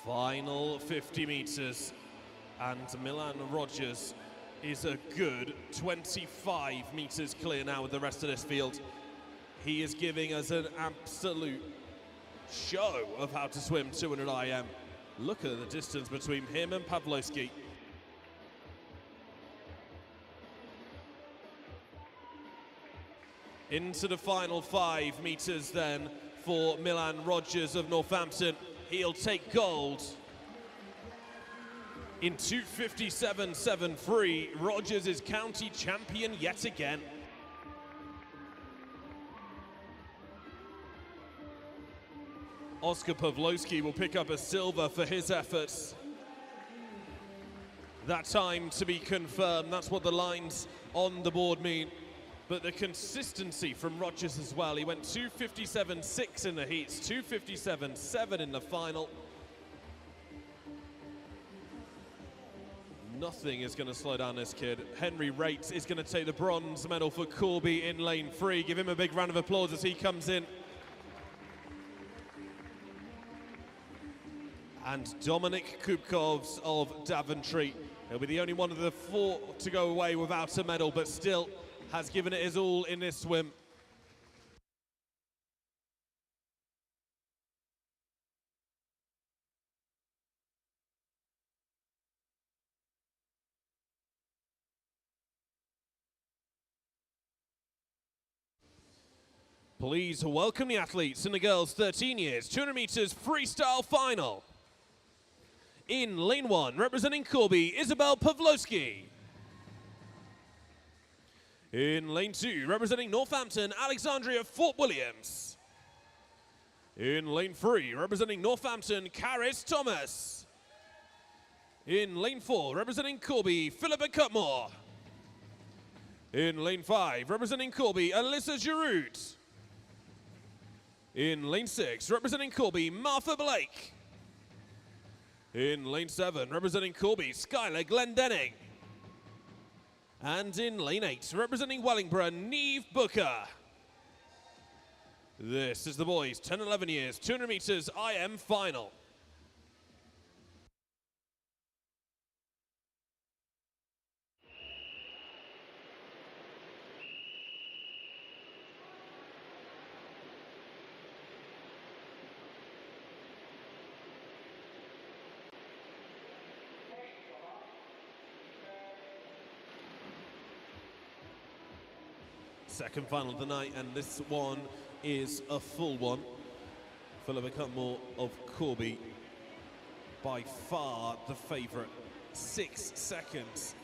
Final 50 meters, and Milan Rogers is a good 25 meters clear now with the rest of this field. He is giving us an absolute show of how to swim 200 IM. Look at the distance between him and Pawlowski. Into the final 5 meters then for Milan Rogers of Northampton. He'll take gold. In 2:57.73, Rogers is county champion yet again. Oscar Pawlowski will pick up a silver for his efforts. That time to be confirmed, that's what the lines on the board mean. But the consistency from Rogers as well. He went 2:57.6 in the heats, 2:57.7 in the final. Nothing is going to slow down this kid. Henry Rates is going to take the bronze medal for Corby in lane 3. Give him a big round of applause as he comes in. And Dominic Kubkovs of Daventry. He'll be the only one of the 4 to go away without a medal, but still has given it his all in this swim. Please welcome the athletes in the girls' 13 years, 200 meters freestyle final. In lane 1, representing Corby, Isabel Pawlowski. In lane 2, representing Northampton, Alexandria Fort Williams. In lane 3, representing Northampton, Caris Thomas. In lane 4, representing Corby, Philippa Cutmore. In lane 5, representing Corby, Alyssa Giroud. In lane 6, representing Corby, Martha Blake. In lane 7, representing Corby, Skylar Glendenning. And in lane 8, representing Wellingborough, Neve Booker. This is the boys' 10-11 years, 200 meters IM final. Second final of the night, and this one is a full one. Philippa Cutmore of Corby, by far the favourite. 6 seconds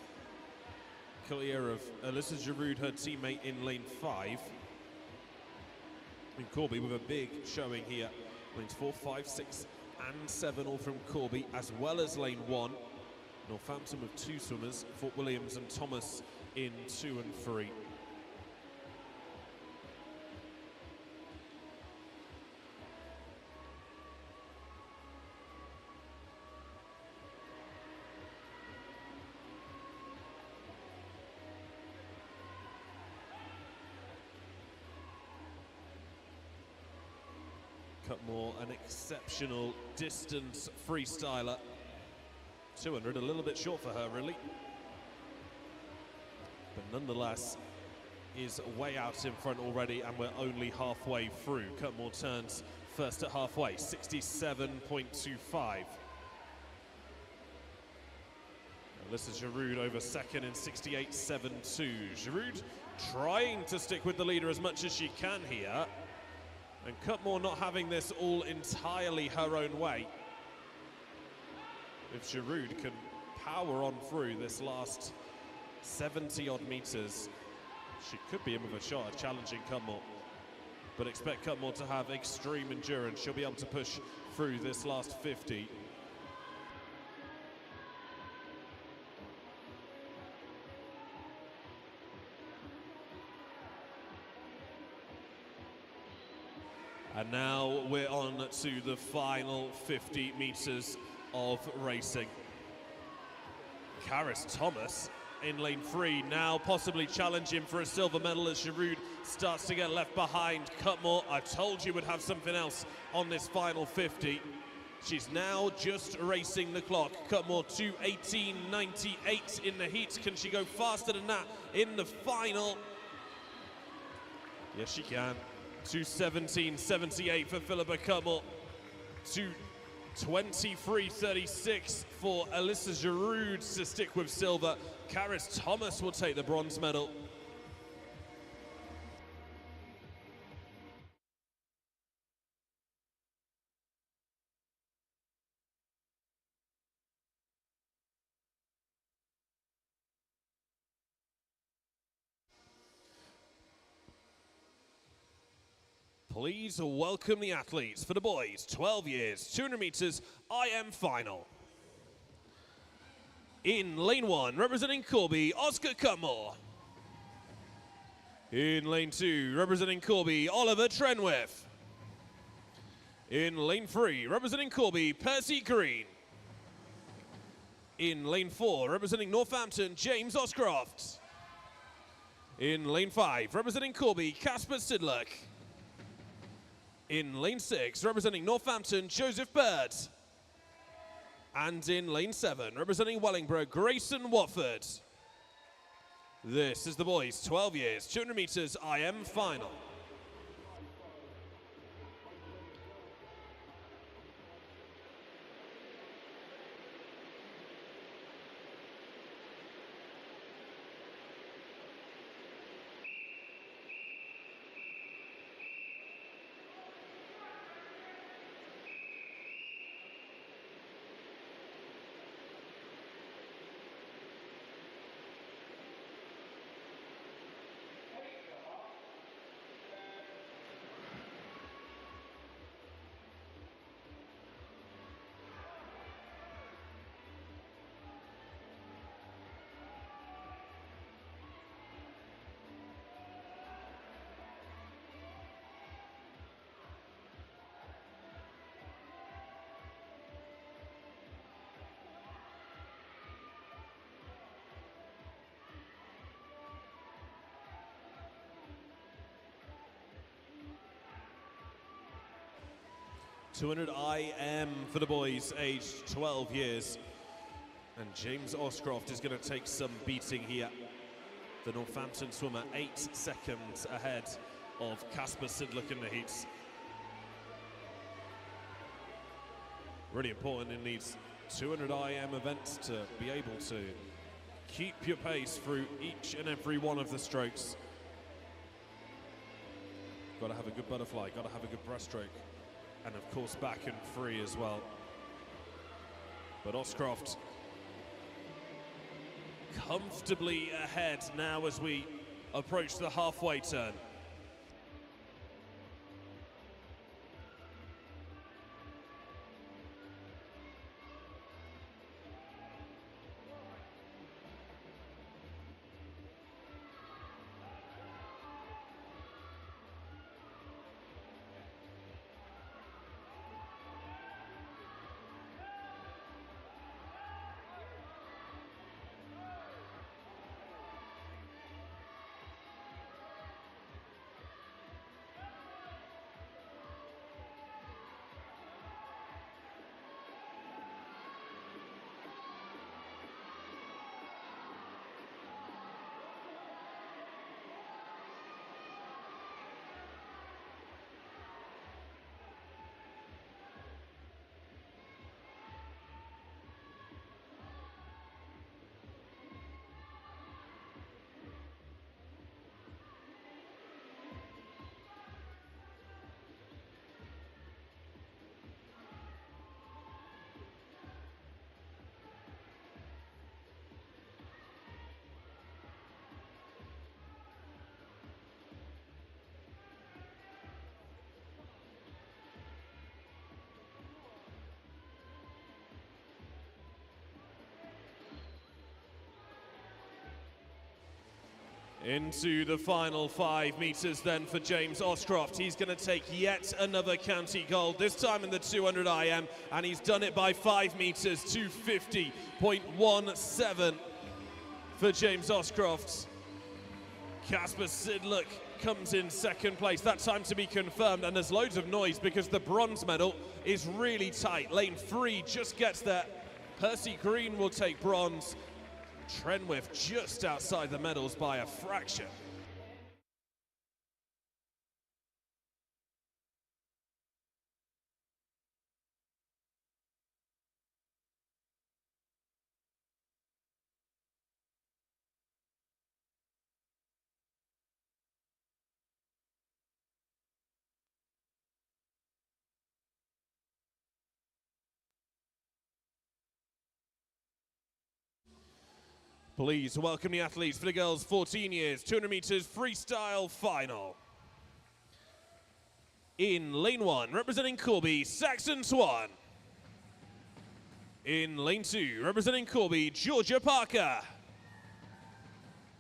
clear of Alyssa Giroud, her teammate in lane 5. And Corby with a big showing here. Lanes 4, 5, 6 and 7 all from Corby, as well as lane 1. Northampton with 2 swimmers, Fort Williams and Thomas in 2 and 3. Cutmore, an exceptional distance freestyler. 200, a little bit short for her, really. But nonetheless, is way out in front already, and we're only halfway through. Cutmore turns first at halfway, 67.25. Alyssa Giroud over second in 68.72. Giroud trying to stick with the leader as much as she can here. And Cutmore not having this all entirely her own way. If Giroud can power on through this last 70-odd meters, she could be in with a shot at challenging Cutmore. But expect Cutmore to have extreme endurance. She'll be able to push through this last 50. And now we're on to the final 50 meters of racing. Caris Thomas in lane 3, now possibly challenging for a silver medal as Giroud starts to get left behind. Cutmore, I told you would have something else on this final 50. She's now just racing the clock. Cutmore 2:18.98 in the heat. Can she go faster than that in the final? Yes, she can. 2:17.78 for Philippa Cutmore. 2:23.36 for Alyssa Giroud to stick with silver. Karis Thomas will take the bronze medal. Please welcome the athletes for the boys, 12 years, 200 meters, IM final. In lane 1, representing Corby, Oscar Cutmore. In lane 2, representing Corby, Oliver Trenwith. In lane 3, representing Corby, Percy Green. In lane 4, representing Northampton, James Oscroft. In lane 5, representing Corby, Casper Sidluck. In lane 6, representing Northampton, Joseph Bird. And in lane 7, representing Wellingborough, Grayson Watford. This is the boys, 12 years, 200 meters, IM final. .200 IM for the boys, aged 12 years. And James Oscroft is going to take some beating here. The Northampton swimmer 8 seconds ahead of Casper Sidluck in the heats. Really important in these 200 IM events to be able to keep your pace through each and every one of the strokes. Got to have a good butterfly, got to have a good breaststroke. And of course back and free as well. But Oscroft comfortably ahead now as we approach the halfway turn. Into the final 5 meters then for James Oscroft. He's going to take yet another county gold, this time in the 200 IM, and he's done it by 5 meters, 250.17 for James Oscroft. Casper Sidluck comes in second place. That time to be confirmed, and there's loads of noise because the bronze medal is really tight. Lane 3 just gets there. Percy Green will take bronze. Trenwith just outside the medals by a fraction. Please welcome the athletes for the girls 14 years, 200 meters freestyle final. In lane 1, representing Corby, Saxon Swan. In lane 2, representing Corby, Georgia Parker.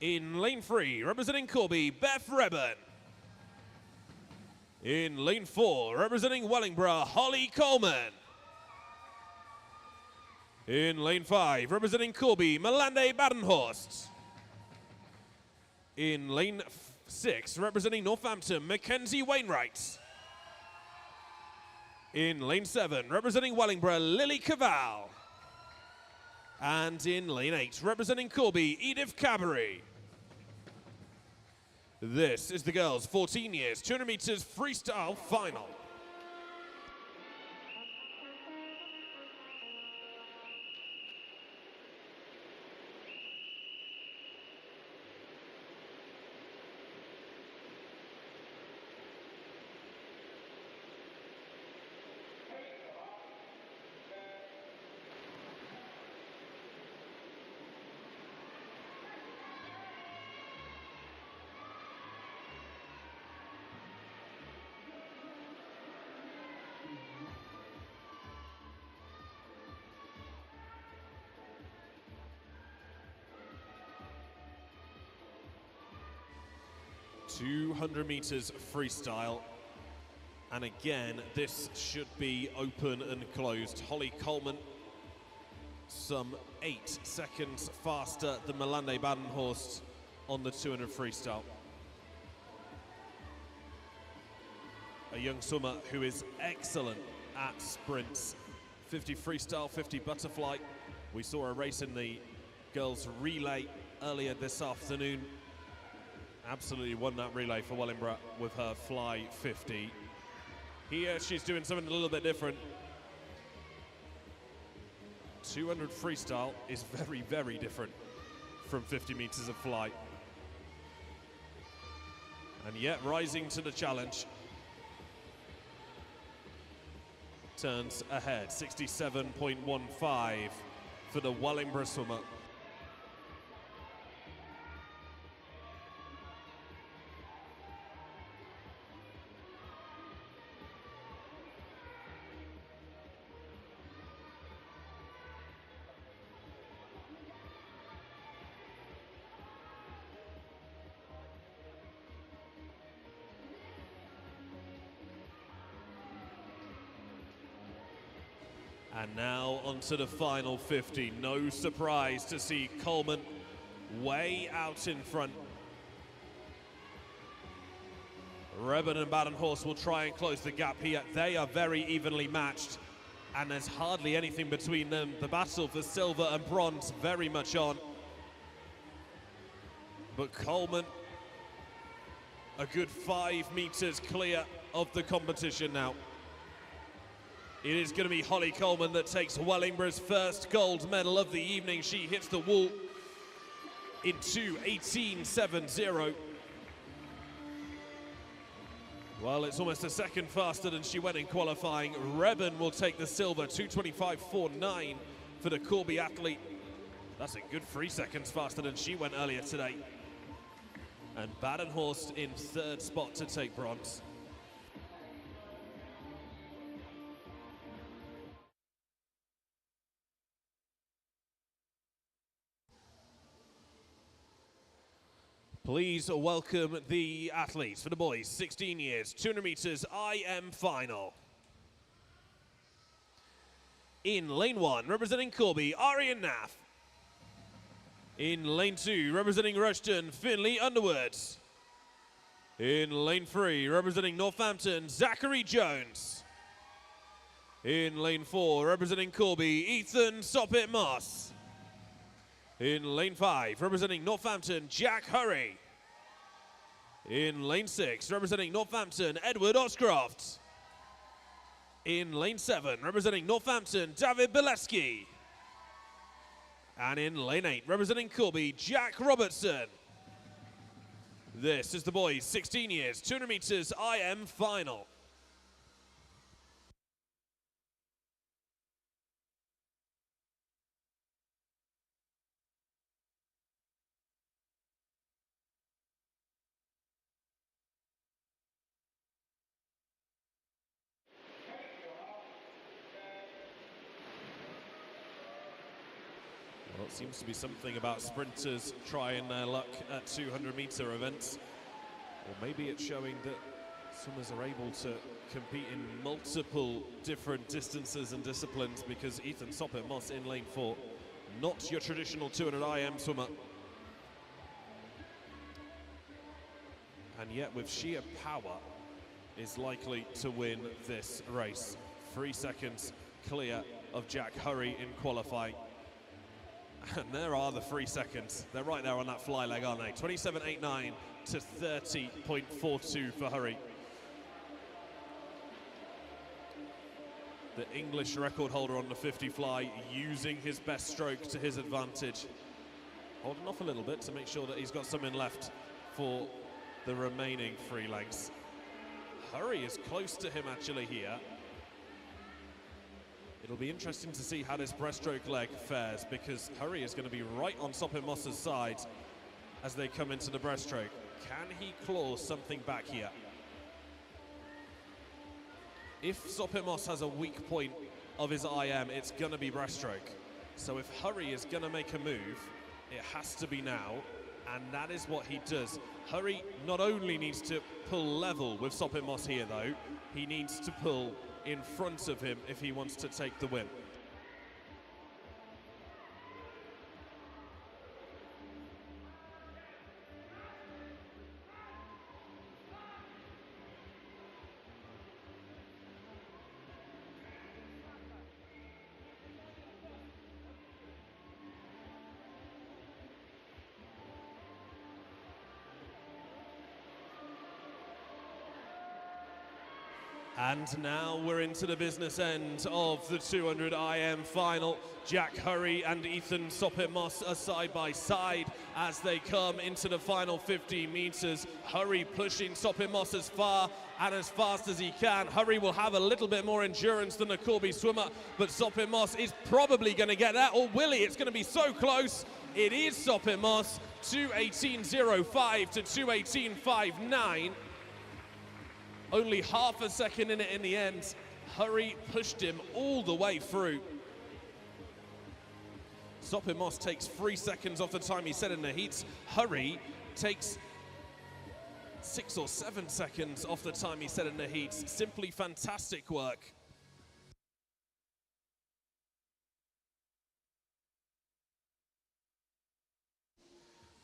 In lane 3, representing Corby, Beth Reben. In lane 4, representing Wellingborough, Holly Coleman. In lane 5, representing Corby, Melande Badenhorst. In lane 6, representing Northampton, Mackenzie Wainwright. In lane 7, representing Wellingborough, Lily Cavall. And in lane 8, representing Corby, Edith Cabery. This is the girls' 14 years, 200 meters freestyle final. .200 meters freestyle, and again this should be open and closed. Holly Coleman some 8 seconds faster than Melande Badenhorst on the 200 freestyle. A young swimmer who is excellent at sprints. 50 freestyle, 50 butterfly. We saw a race in the girls relay earlier this afternoon. Absolutely won that relay for Wellingborough with her fly 50. Here she's doing something a little bit different. 200 freestyle is very, very different from 50 meters of fly. And yet rising to the challenge. Turns ahead, 67.15 for the Wellingborough swimmer. And now onto the final 50. No surprise to see Coleman way out in front. Reben and Badenhorst will try and close the gap here. They are very evenly matched, and there's hardly anything between them. The battle for silver and bronze very much on. But Coleman, a good 5 meters clear of the competition now. It is going to be Holly Coleman that takes Wellingborough's first gold medal of the evening. She hits the wall in 2:18.70. Well, it's almost a second faster than she went in qualifying. Reben will take the silver, 2:25.49 for the Corby athlete. That's a good 3 seconds faster than she went earlier today. And Badenhorst in third spot to take bronze. Please welcome the athletes for the boys, 16 years, 200 meters IM final. In lane 1, representing Corby, Arian Naff. In lane 2, representing Rushden, Finley Underwood. In lane 3, representing Northampton, Zachary Jones. In lane 4, representing Corby, Ethan Soppit-Moss. In lane 5, representing Northampton, Jack Hurry. In lane 6, representing Northampton, Edward Oscroft. In lane 7, representing Northampton, David Bileski. And in lane 8, representing Corby, Jack Robertson. This is the boys 16 years, 200 meters IM final. Well, it seems to be something about sprinters trying their luck at 200-meter events. Or maybe it's showing that swimmers are able to compete in multiple different distances and disciplines, because Ethan Soppit-Moss in lane 4, not your traditional 200 IM swimmer. And yet with sheer power is likely to win this race. 3 seconds clear of Jack Hurry in qualifying. And there are the 3 seconds. They're right there on that fly leg, aren't they? 27.89 to 30.42 for Hurry. The English record holder on the 50 fly, using his best stroke to his advantage. Holding off a little bit to make sure that he's got something left for the remaining 3 legs. Hurry is close to him actually here. It'll be interesting to see how this breaststroke leg fares, because Hurry is going to be right on Soppit-Moss's side as they come into the breaststroke. Can he claw something back here? If Soppit-Moss has a weak point of his IM, it's going to be breaststroke. So if Hurry is going to make a move, it has to be now, and that is what he does. Hurry not only needs to pull level with Soppit-Moss here though, he needs to pull in front of him if he wants to take the win. And now we're into the business end of the 200 IM final. Jack Hurry and Ethan Soppit-Moss are side by side as they come into the final 50 meters. Hurry pushing Soppit-Moss as far and as fast as he can. Hurry will have a little bit more endurance than the Corby swimmer, but Soppit-Moss is probably going to get that, or will he? It's going to be so close. It is Soppit-Moss, 2:18.05 to 2:18.59. Only half a second in it in the end. Hurry pushed him all the way through. Soppit-Moss takes 3 seconds off the time he set in the heats. Hurry takes 6 or 7 seconds off the time he set in the heats. Simply fantastic work.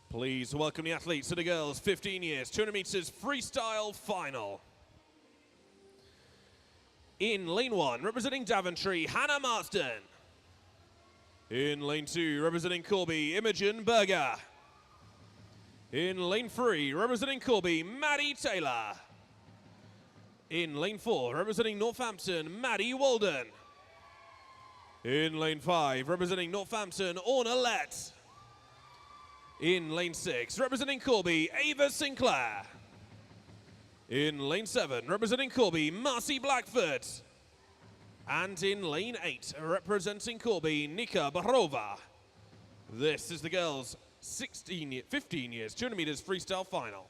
Please welcome the athletes to the girls' 15 years, 200 meters freestyle final. In lane 1, representing Daventry, Hannah Marsden. In lane 2, representing Corby, Imogen Berger. In lane 3, representing Corby, Maddie Taylor. In lane 4, representing Northampton, Maddie Walden. In lane 5, representing Northampton, Orna Lett. In lane 6, representing Corby, Ava Sinclair. In lane 7, representing Corby, Marcy Blackford. And in lane 8, representing Corby, Nika Barova. This is the girls' 15 years, 200 meters freestyle final.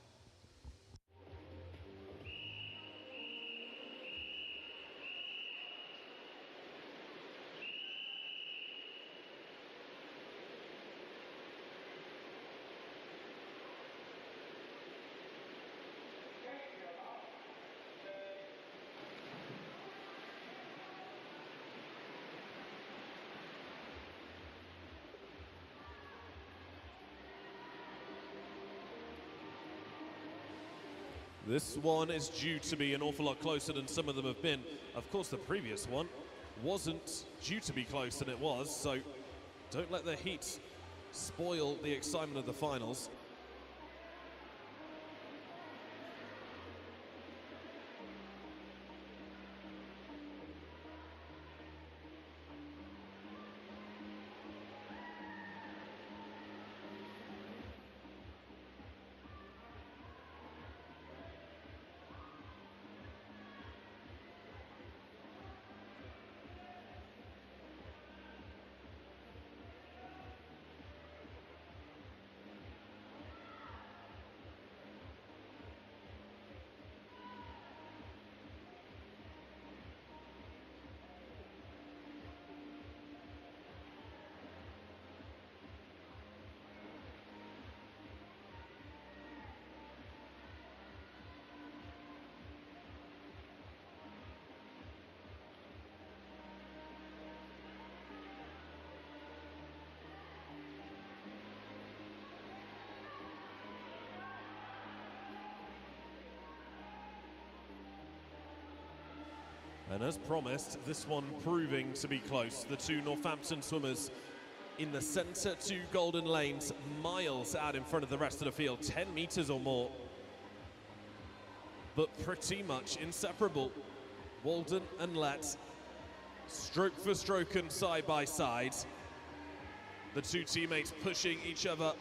This one is due to be an awful lot closer than some of them have been. Of course, the previous one wasn't due to be close, and it was, so don't let the heat spoil the excitement of the finals. And as promised, this one proving to be close. The two Northampton swimmers in the centre two golden lanes, miles out in front of the rest of the field, 10 meters or more. But pretty much inseparable. Walden and Lett, stroke for stroke and side by side. The two teammates pushing each other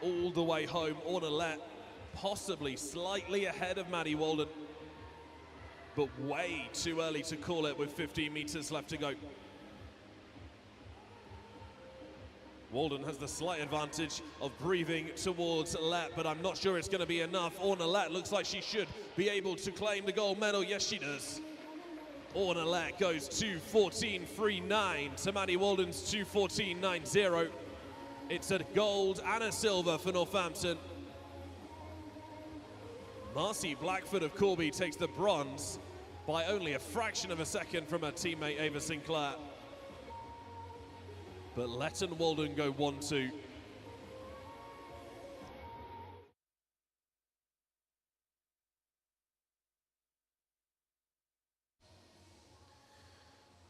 all the way home. Orna Lett possibly slightly ahead of Maddie Walden, but way too early to call it with 15 meters left to go. Walden has the slight advantage of breathing towards Lett, but I'm not sure it's going to be enough. Orna Lett looks like she should be able to claim the gold medal. Yes, she does. Orna Lett goes 2:14.39 to Maddie Walden's 2:14.90. It's a gold and a silver for Northampton. Marcy Blackford of Corby takes the bronze by only a fraction of a second from her teammate Ava Sinclair. But Lett and Walden go 1-2.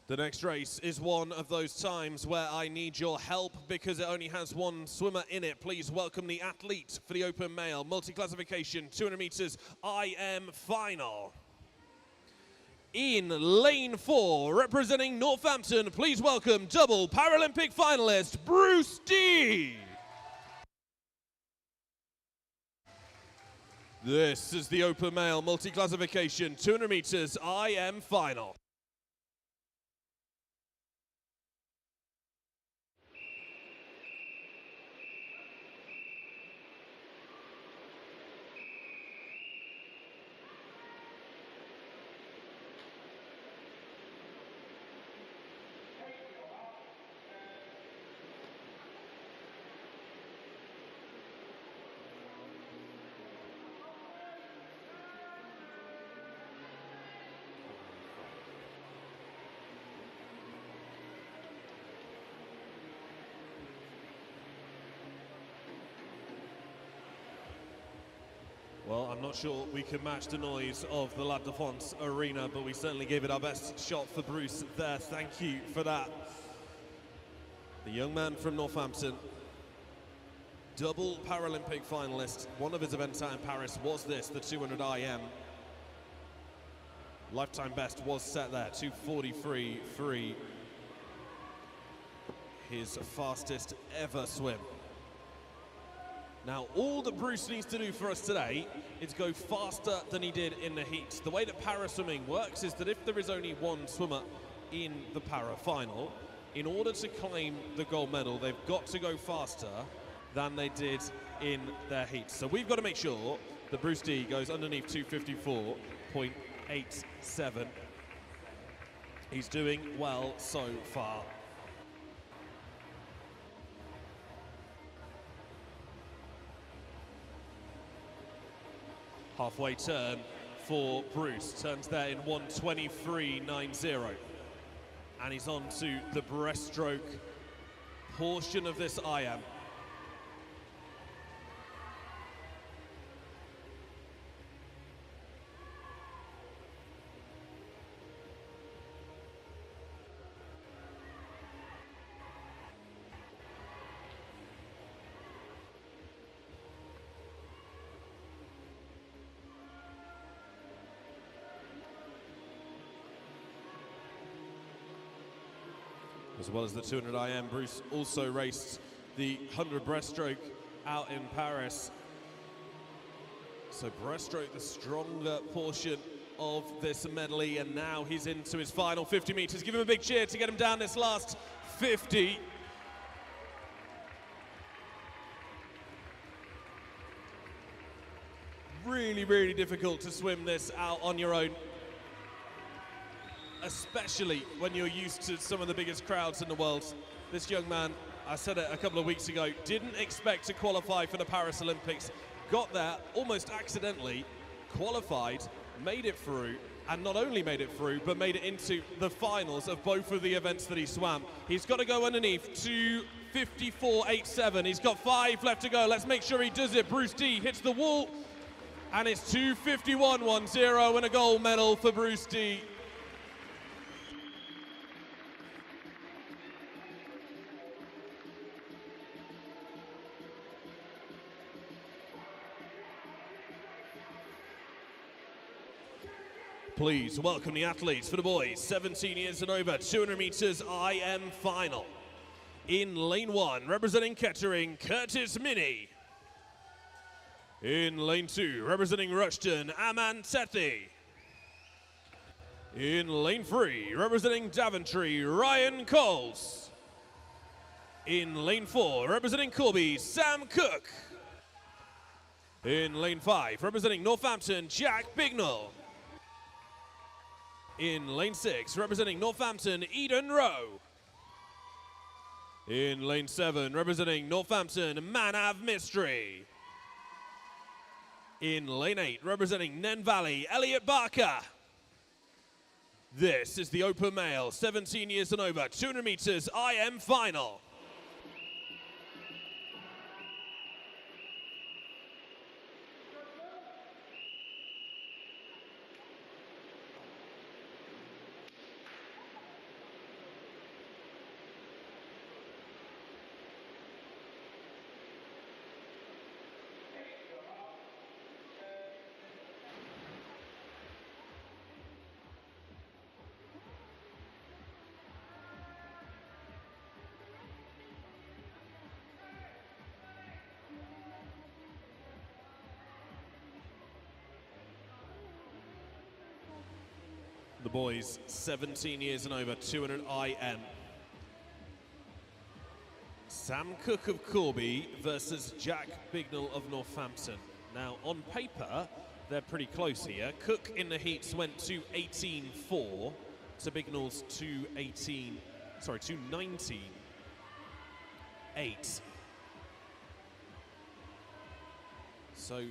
The next race is one of those times where I need your help because it only has one swimmer in it. Please welcome the athlete for the open male multi-classification 200 meters IM final. In lane 4, representing Northampton, please welcome double Paralympic finalist Bruce D. This is the open male multi-classification 200 meters IM final. Well, I'm not sure we can match the noise of the La Défense Arena, but we certainly gave it our best shot for Bruce there. Thank you for that. The young man from Northampton, double Paralympic finalist. One of his events out in Paris was this, the 200 IM. Lifetime best was set there, 2:43.3. His fastest ever swim. Now, all that Bruce needs to do for us today is go faster than he did in the heat. The way that para swimming works is that if there is only one swimmer in the para final, in order to claim the gold medal, they've got to go faster than they did in their heat. So we've got to make sure that Bruce D goes underneath 2:54.87. He's doing well so far. Halfway turn for Bruce, turns there in 1:23.90. And he's on to the breaststroke portion of this IM. As well as the 200 IM, Bruce also raced the 100 breaststroke out in Paris. So breaststroke, the stronger portion of this medley, and now he's into his final 50 meters. Give him a big cheer to get him down this last 50. Really, really difficult to swim this out on your own, especially when you're used to some of the biggest crowds in the world. This young man, I said it a couple of weeks ago, didn't expect to qualify for the Paris Olympics. Got there almost accidentally, qualified, made it through, and not only made it through, but made it into the finals of both of the events that he swam. He's got to go underneath to 54.87. He's got 5 left to go. Let's make sure he does it. Bruce D hits the wall, and it's 2:51.10 and a gold medal for Bruce D. Please welcome the athletes for the boys, 17 years and over, 200 meters IM final. In lane 1, representing Kettering, Curtis Minnie. In lane 2, representing Rushden, Aman Sethi. In lane 3, representing Daventry, Ryan Coles. In lane 4, representing Corby, Sam Cook. In lane 5, representing Northampton, Jack Bignell. In lane 6, representing Northampton, Eden Rowe. In lane 7, representing Northampton, Manav Mystery. In lane 8, representing Nen Valley, Elliot Barker. This is the Open Male, 17 years and over, 200 meters IM final. The boys, 17 years and over, 200 IM. Sam Cook of Corby versus Jack Bignell of Northampton. Now, on paper, they're pretty close here. Cook in the heats went 2:18.4 to Bignell's 2:19.8. So,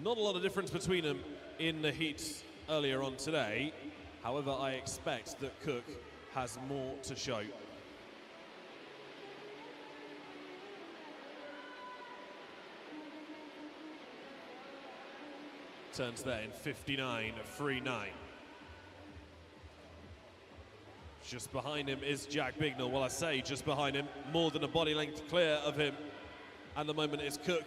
not a lot of difference between them in the heats earlier on today. However, I expect that Cook has more to show. Turns there in 59.39. Just behind him is Jack Bignell. Well, I say just behind him, more than a body length clear of him. And the moment is Cook.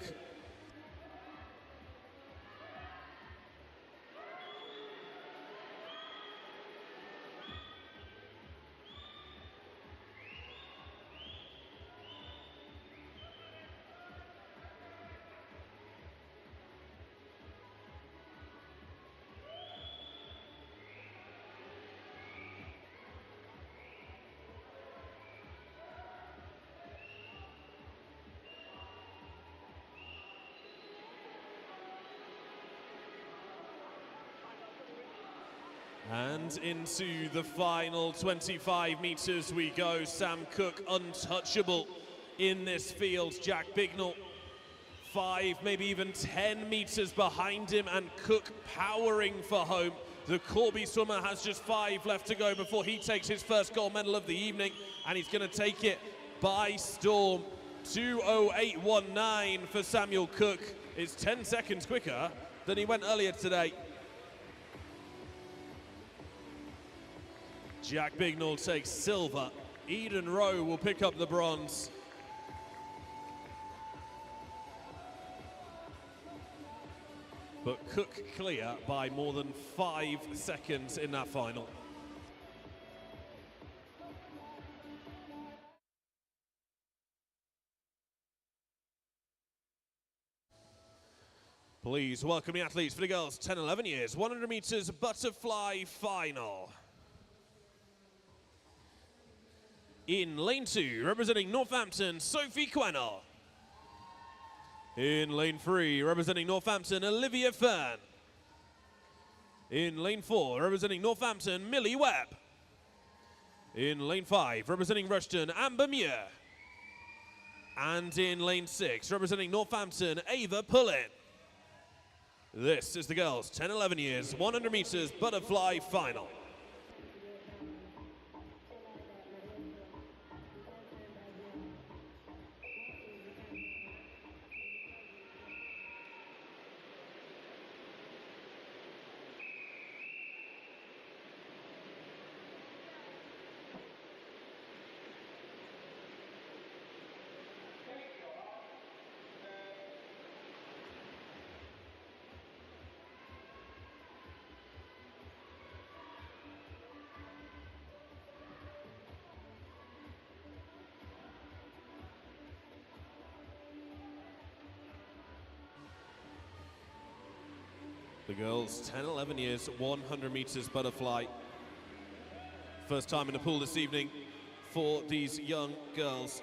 And into the final 25 meters we go. Sam Cook untouchable in this field. Jack Bignell 5, maybe even 10 meters behind him, and Cook powering for home. The Corby swimmer has just 5 left to go before he takes his first gold medal of the evening, and he's going to take it by storm. 2:08.19 for Samuel Cook. It's 10 seconds quicker than he went earlier today. Jack Bignell takes silver. Eden Rowe will pick up the bronze. But Cook clear by more than 5 seconds in that final. Please welcome the athletes for the girls 10-11 years, 100 meters butterfly final. In lane 2, representing Northampton, Sophie Quennell. In lane 3, representing Northampton, Olivia Fern. In lane 4, representing Northampton, Millie Webb. In lane 5, representing Rushden, Amber Muir. And in lane 6, representing Northampton, Ava Pullen. This is the girls 10-11 years, 100 meters butterfly final. The girls, 10-11 years, 100 meters butterfly. First time in the pool this evening for these young girls.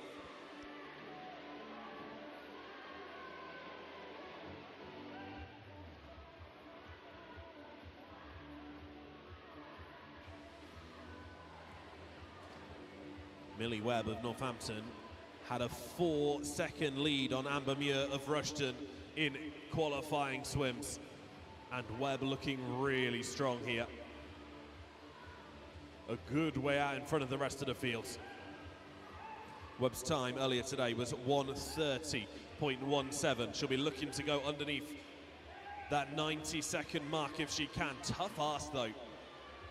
Millie Webb of Northampton had a 4-second lead on Amber Muir of Rushden in qualifying swims. And Webb looking really strong here. A good way out in front of the rest of the fields. Webb's time earlier today was 1:30.17. She'll be looking to go underneath that 90-second mark if she can. Tough ask though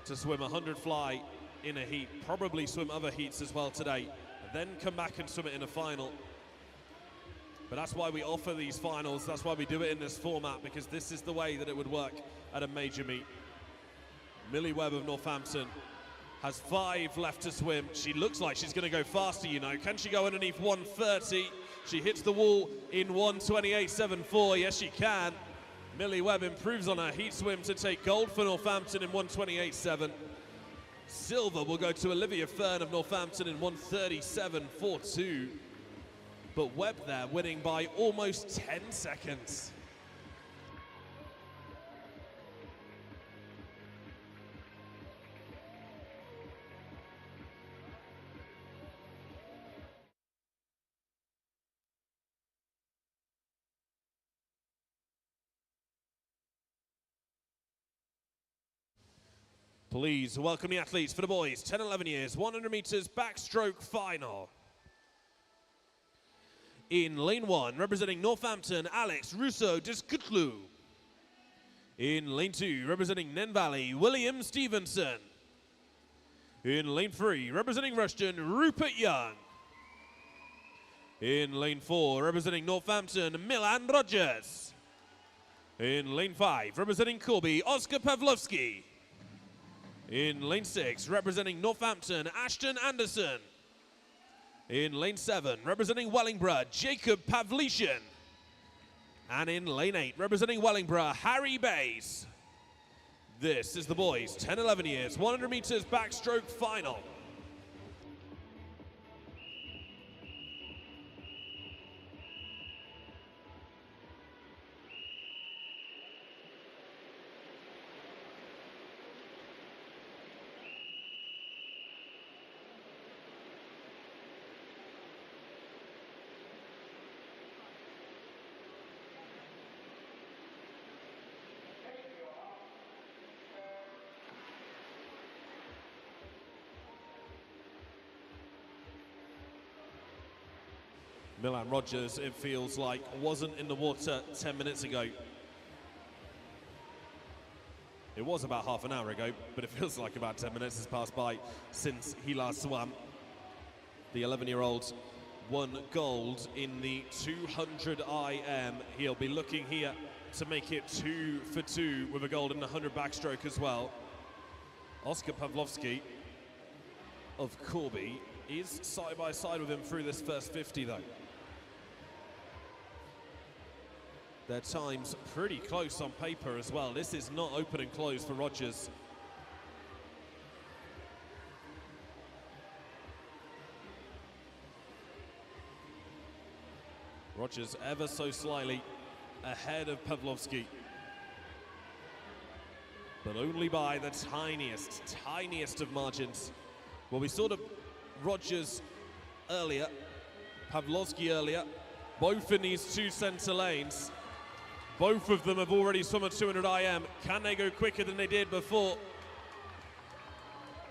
to swim 100 fly in a heat, probably swim other heats as well today, and then come back and swim it in a final. But that's why we offer these finals, that's why we do it in this format, because this is the way that it would work at a major meet. Millie Webb of Northampton has 5 left to swim. She looks like she's gonna go faster, you know. Can she go underneath 1:30? She hits the wall in 1:28.74, yes she can. Millie Webb improves on her heat swim to take gold for Northampton in 1:28.7. Silver will go to Olivia Fern of Northampton in 1:37.42. But Webb there winning by almost 10 seconds. Please welcome the athletes for the boys, 10-11 years, 100 meters backstroke final. In lane 1, representing Northampton, Alex Russo-Diskutlu. In lane 2, representing Nen Valley, William Stevenson. In lane 3, representing Rushden, Rupert Young. In lane 4, representing Northampton, Milan Rogers. In lane 5, representing Corby, Oscar Pavlovsky. In lane 6, representing Northampton, Ashton Anderson. In lane 7, representing Wellingborough, Jacob Pavlician. And in lane 8, representing Wellingborough, Harry Bays. This is the boys, 10-11 years, 100 meters backstroke final. Milan Rogers, it feels like, wasn't in the water 10 minutes ago. It was about half an hour ago, but it feels like about 10 minutes has passed by since he last swam. The 11-year-old won gold in the 200 IM. He'll be looking here to make it 2 for 2 with a gold in the 100 backstroke as well. Oscar Pavlovsky of Corby is side by side with him through this first 50 though. Their time's pretty close on paper as well. This is not open and close for Rogers. Rogers ever so slightly ahead of Pavlovsky, but only by the tiniest of margins. Well, we saw Rogers earlier, Pavlovsky earlier, both in these two center lanes. Both of them have already swum a 200 IM. Can they go quicker than they did before?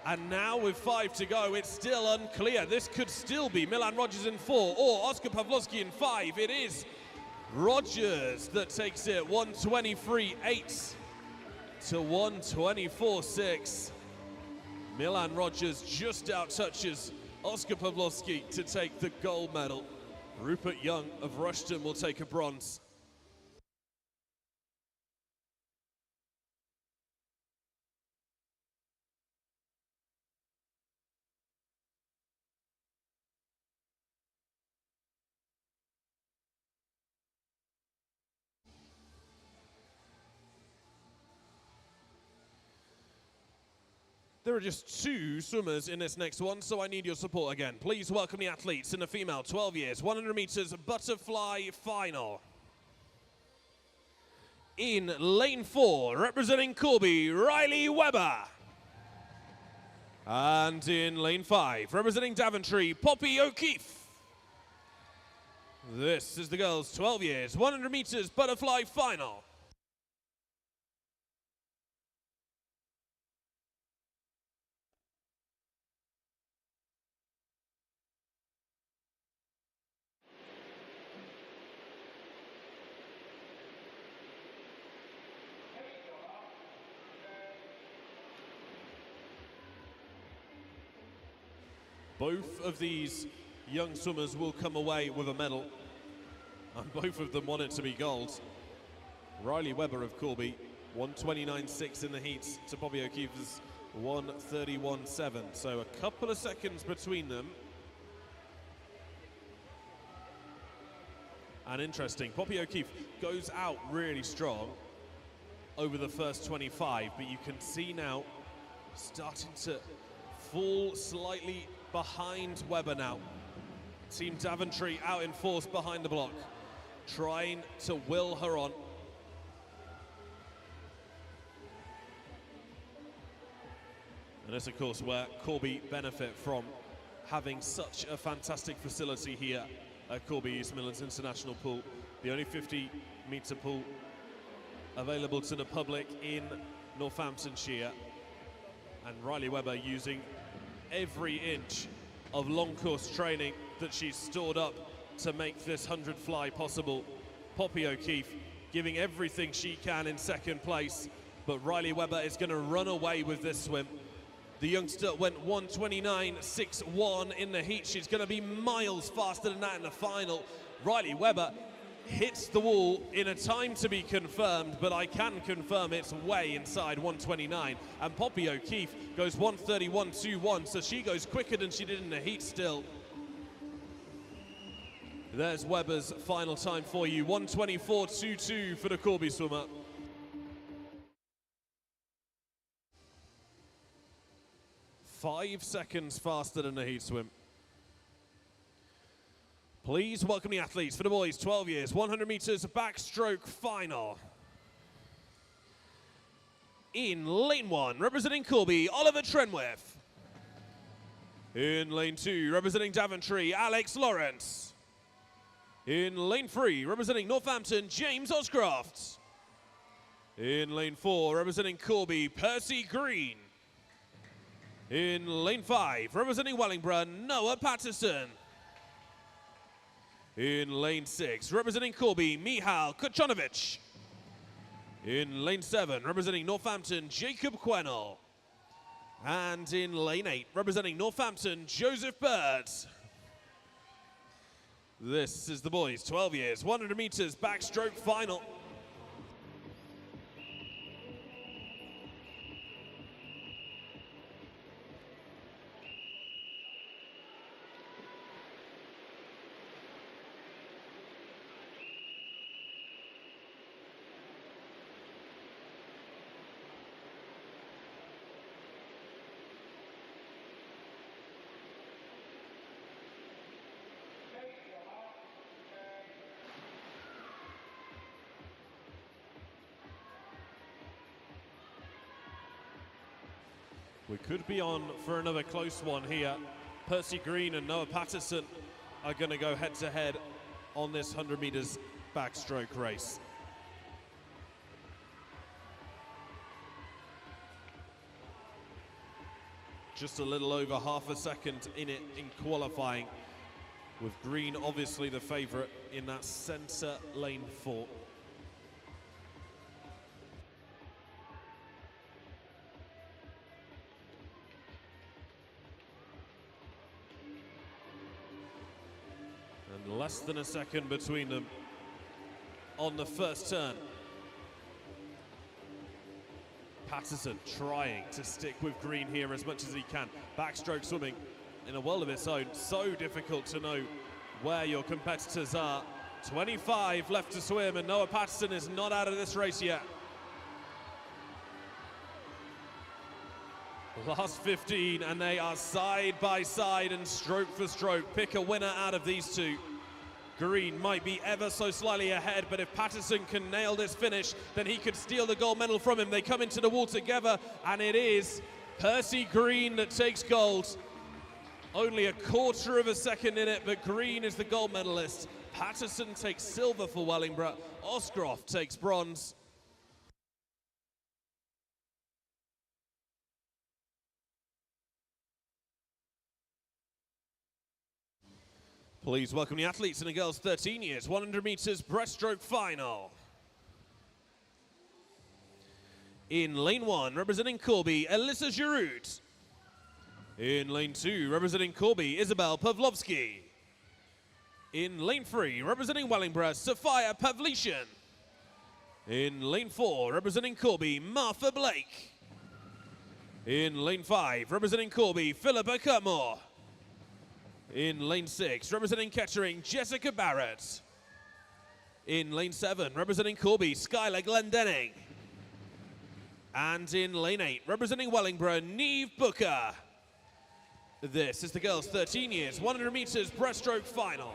And now with 5 to go, it's still unclear. This could still be Milan Rogers in 4 or Oscar Pavlovsky in 5. It is Rogers that takes it 123.8 to 124.6. Milan Rogers just out-touches Oscar Pavlovsky to take the gold medal. Rupert Young of Rushton will take a bronze. There are just 2 swimmers in this next one, so I need your support again. Please welcome the athletes in the female 12 years, 100 meters butterfly final. In lane 4, representing Corby, Riley Webber. And in lane 5, representing Daventry, Poppy O'Keefe. This is the girls 12 years, 100 meters butterfly final. Both of these young swimmers will come away with a medal, and both of them want it to be gold. Riley Webber of Corby, 129.6 in the heats to Poppy O'Keefe's 131.7, so a couple of seconds between them. And interesting, Poppy O'Keefe goes out really strong over the first 25, but you can see now starting to fall slightly behind Webber now. Team Daventry out in force behind the block, trying to will her on. And that's of course where Corby benefit from having such a fantastic facility here at Corby East Midlands International Pool. The only 50-meter pool available to the public in Northamptonshire. And Riley Webber using every inch of long course training that she's stored up to make this 100 fly possible. Poppy O'Keefe giving everything she can in second place, but Riley Webber is going to run away with this swim. The youngster went 129.61 in the heat. She's going to be miles faster than that in the final. Riley Webber hits the wall in a time to be confirmed, but I can confirm it's way inside 129. And Poppy O'Keefe goes 131.21, so she goes quicker than she did in the heat still. There's Webber's final time for you, 124.22 for the Corby swimmer. Five seconds faster than the heat swim. Please welcome the athletes for the boys, 12 years, 100 meters backstroke final. In lane 1, representing Corby, Oliver Trenwith. In lane 2, representing Daventry, Alex Lawrence. In lane 3, representing Northampton, James Oscroft. In lane 4, representing Corby, Percy Green. In lane 5, representing Wellingborough, Noah Patterson. In lane 6, representing Corby, Michal Kochonovic. In lane 7, representing Northampton, Jacob Quennell. And in lane 8, representing Northampton, Joseph Bird. This is the boys, 12 years, 100 meters backstroke final. We could be on for another close one here. Percy Green and Noah Patterson are going to go head-to-head on this 100 meters backstroke race. Just a little over half a second in it in qualifying, with Green obviously the favorite in that center lane 4. And less than a second between them on the first turn. Patterson trying to stick with Green here as much as he can. Backstroke swimming in a world of its own. So difficult to know where your competitors are. 25 left to swim, and Noah Patterson is not out of this race yet. Last 15, and they are side by side and stroke for stroke. Pick a winner out of these two. Green might be ever so slightly ahead, but if Patterson can nail this finish, then he could steal the gold medal from him. They come into the wall together, and it is Percy Green that takes gold. Only a quarter of a second in it, but Green is the gold medalist. Patterson takes silver for Wellingborough. Osgroff takes bronze. Please welcome the athletes in the girls' 13 years, 100 meters breaststroke final. In lane 1, representing Corby, Alyssa Giroud. In lane 2, representing Corby, Isabel Pavlovsky. In lane 3, representing Wellingborough, Sophia Pavlician. In lane 4, representing Corby, Martha Blake. In lane 5, representing Corby, Philippa Cutmore. In lane 6, representing Kettering, Jessica Barrett. In lane 7, representing Corby, Skylar Glendenning. And in lane 8, representing Wellingborough, Neve Booker. This is the girls' 13 years, 100 meters breaststroke final.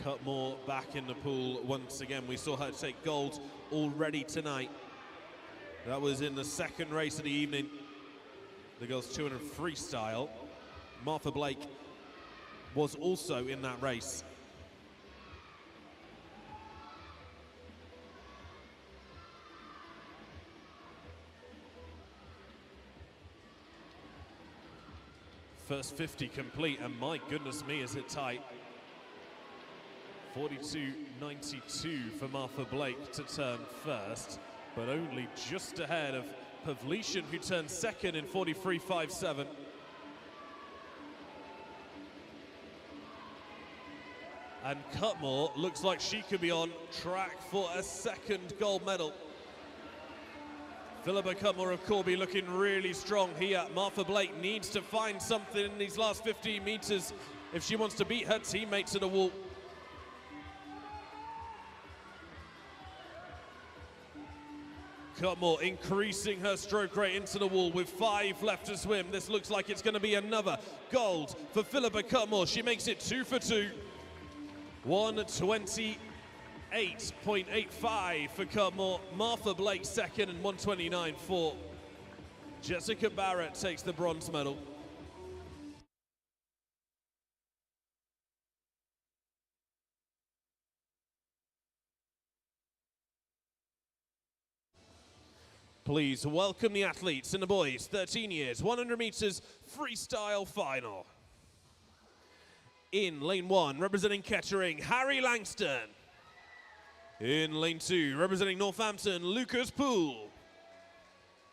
Cutmore back in the pool once again. We saw her take gold already tonight. That was in the second race of the evening, the girls 200 freestyle. Martha Blake was also in that race. First 50 complete, and my goodness me, is it tight. 42.92 for Martha Blake to turn first, but only just ahead of Pavlician, who turned second in 43.57. And Cutmore looks like she could be on track for a second gold medal. Philippa Cutmore of Corby looking really strong here. Martha Blake needs to find something in these last 15 meters if she wants to beat her teammates to the wall. Cutmore increasing her stroke rate into the wall with 5 left to swim. This looks like it's going to be another gold for Philippa Cutmore. She makes it 2 for 2. 128.85 for Cutmore. Martha Blake second, and 129 for Jessica Barrett takes the bronze medal. Please welcome the athletes in the boys' 13 years, 100 meters freestyle final. In lane 1, representing Kettering, Harry Langston. In lane 2, representing Northampton, Lucas Poole.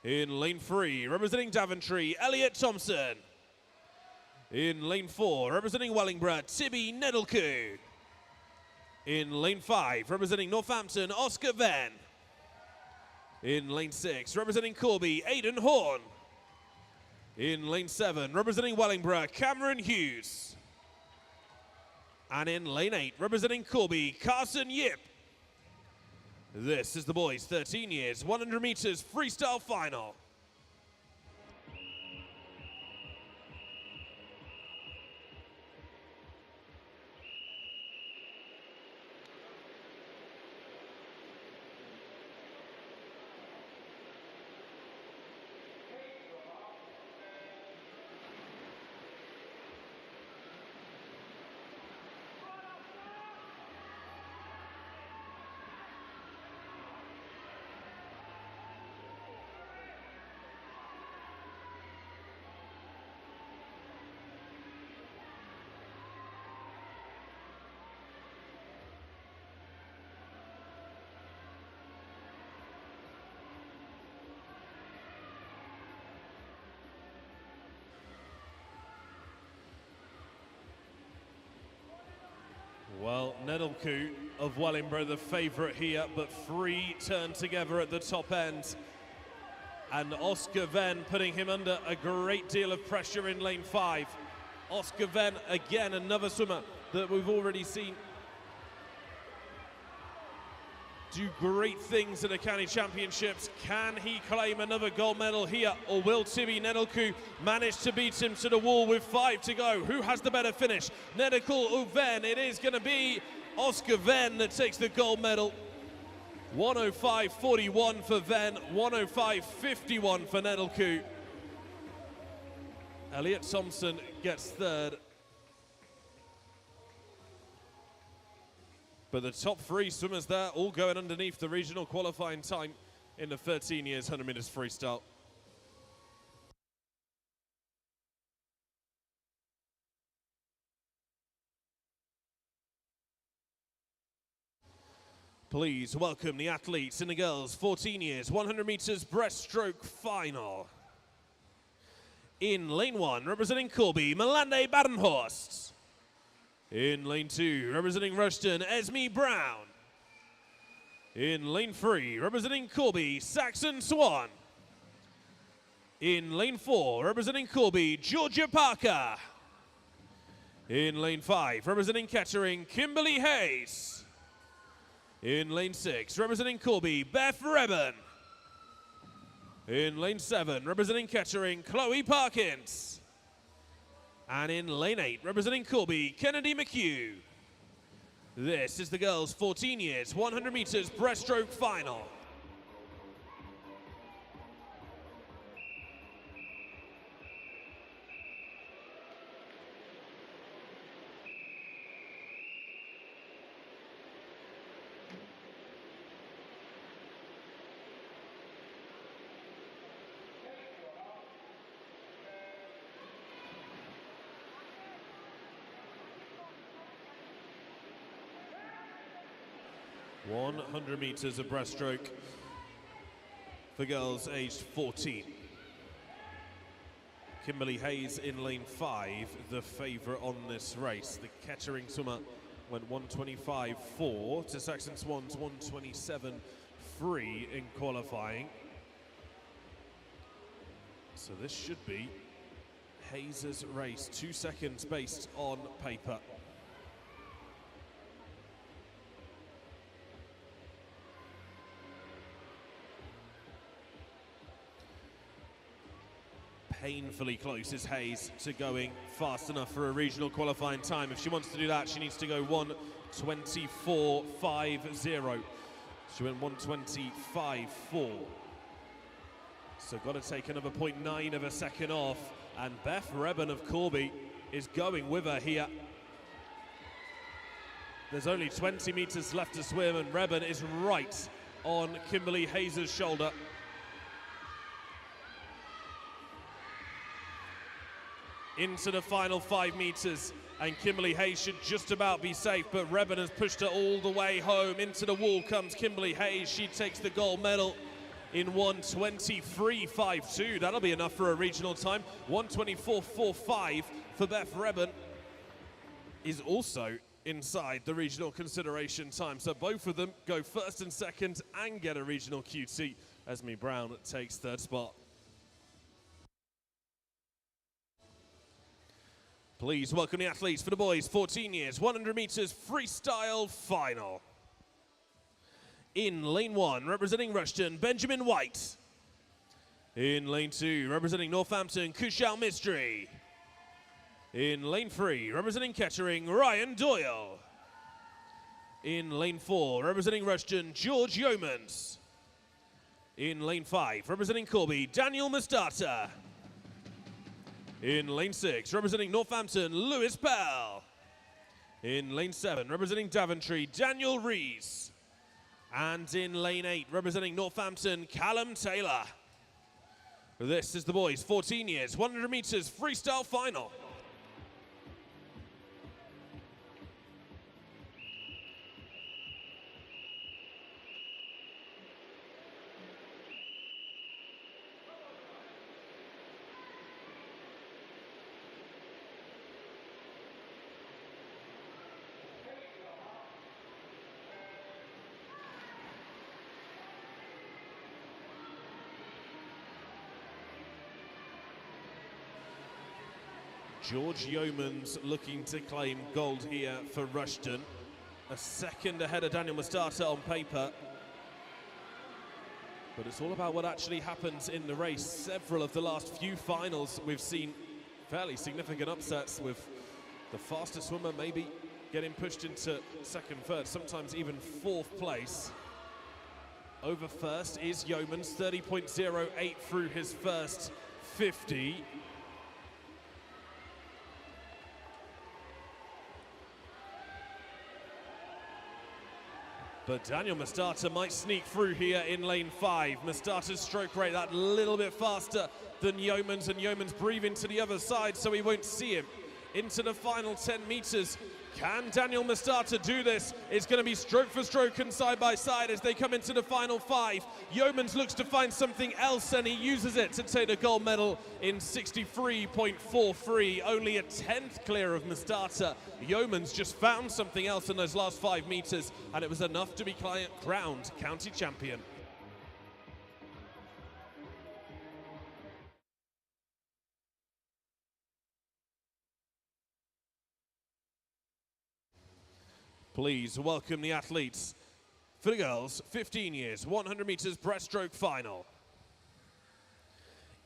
In lane 3, representing Daventry, Elliot Thompson. In lane 4, representing Wellingborough, Tibi Nedelku. In lane 5, representing Northampton, Oscar Venn. In lane 6, representing Corby, Aidan Horn. In lane 7, representing Wellingborough, Cameron Hughes. And in lane 8, representing Corby, Carson Yip. This is the boys' 13 years, 100 meters freestyle final. Well, Nedelku of Wellingborough, the favourite here, but three turn together at the top end. And Oscar Venn putting him under a great deal of pressure in lane 5. Oscar Venn, again, another swimmer that we've already seen do great things at the county championships. Can he claim another gold medal here, or will Tibi Nedelku manage to beat him to the wall with 5 to go? Who has the better finish? Nedelku or Venn? It is going to be Oscar Venn that takes the gold medal. 105.41 for Venn, 105.51 for Nedelku. Elliot Thompson gets third. But the top 3 swimmers there all going underneath the regional qualifying time in the 13 years 100 meters freestyle. Please welcome the athletes in the girls 14 years 100 meters breaststroke final. In lane 1, representing Corby, Melande Badenhorst. In lane 2, representing Rushden, Esme Brown. In lane 3, representing Corby, Saxon Swan. In lane 4, representing Corby, Georgia Parker. In lane 5, representing Kettering, Kimberly Hayes. In lane 6, representing Corby, Beth Reben. In lane 7, representing Kettering, Chloe Parkins. And in lane 8, representing Corby, Kennedy McHugh. This is the girls' 14 years, 100 meters breaststroke final. One 100 meters of breaststroke for girls aged 14. Kimberly Hayes in lane 5, the favourite on this race. The Kettering swimmer went 125.4 to Saxon Swan's 127.3 in qualifying. So this should be Hayes' race, 2 seconds based on paper. Painfully close is Hayes to going fast enough for a regional qualifying time. If she wants to do that, she needs to go 1:24.50. She went 1:25.4. So got to take another 0.9 of a second off. And Beth Reben of Corby is going with her here. There's only 20 meters left to swim, and Reben is right on Kimberly Hayes' shoulder. Into the final 5 meters, and Kimberly Hayes should just about be safe, but Reben has pushed her all the way home. Into the wall comes Kimberly Hayes. She takes the gold medal. in 1:23.52. That'll be enough for a regional time. 1:24.45 for Beth Reben is also inside the regional consideration time. So both of them go first and second and get a regional QT. Esme Brown takes third spot. Please welcome the athletes for the boys, 14 years, 100 meters freestyle final. In lane 1, representing Rushton, Benjamin White. In lane 2, representing Northampton, Kushal Mistry. In lane 3, representing Kettering, Ryan Doyle. In lane 4, representing Rushton, George Yeomans. In lane 5, representing Corby, Daniel Mastata. In lane 6, representing Northampton, Lewis Bell. In lane 7, representing Daventry, Daniel Rees. And in lane 8, representing Northampton, Callum Taylor. This is the boys, 14 years, 100 meters freestyle final. George Yeomans looking to claim gold here for Rushton. A second ahead of Daniel Mastata on paper. But it's all about what actually happens in the race. Several of the last few finals we've seen fairly significant upsets, with the fastest swimmer maybe getting pushed into second, third, sometimes even fourth place. Over first is Yeomans, 30.08 through his first 50. But Daniel Mastata might sneak through here in lane 5. Mastata's stroke rate that little bit faster than Yeomans, and Yeomans breathing to the other side so we won't see him into the final 10 meters. Can Daniel Mastata do this? It's going to be stroke for stroke and side by side as they come into the final 5. Yeomans looks to find something else, and he uses it to take the gold medal in 63.43, only a 10th clear of Mastata. Yeomans just found something else in those last 5 meters, and it was enough to be crowned county champion. Please welcome the athletes for the girls, 15 years, 100 meters breaststroke final.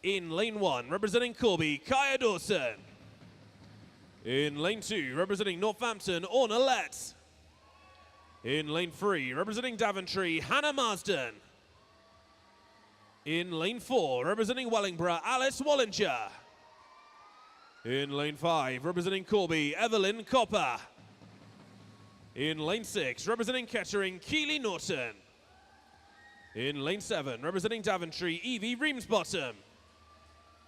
In lane 1, representing Corby, Kaya Dawson. In lane 2, representing Northampton, Orna Lett. In lane 3, representing Daventry, Hannah Marsden. In lane 4, representing Wellingborough, Alice Wallinger. In lane 5, representing Corby, Evelyn Copper. In lane 6, representing Kettering, Keely Norton. In lane 7, representing Daventry, Evie Reamsbottom.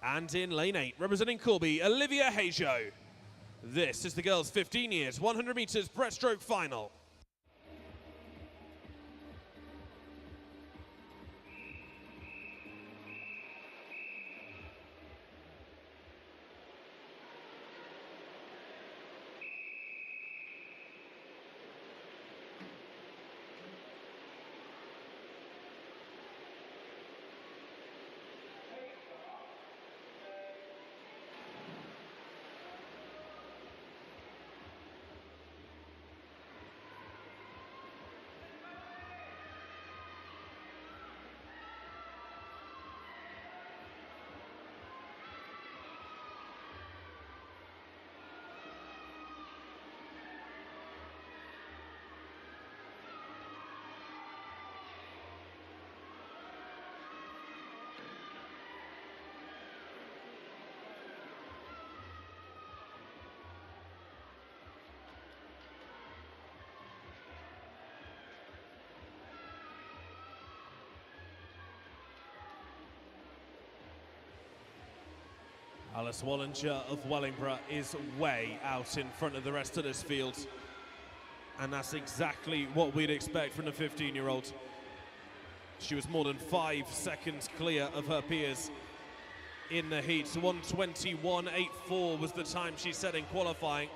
And in lane 8, representing Corby, Olivia Hajo. This is the girls' 15 years, 100 meters breaststroke final. Alice Wallinger of Wellingborough is way out in front of the rest of this field. And that's exactly what we'd expect from the 15-year-old. She was more than 5 seconds clear of her peers in the heat. 1:21.84 was the time she set in qualifying.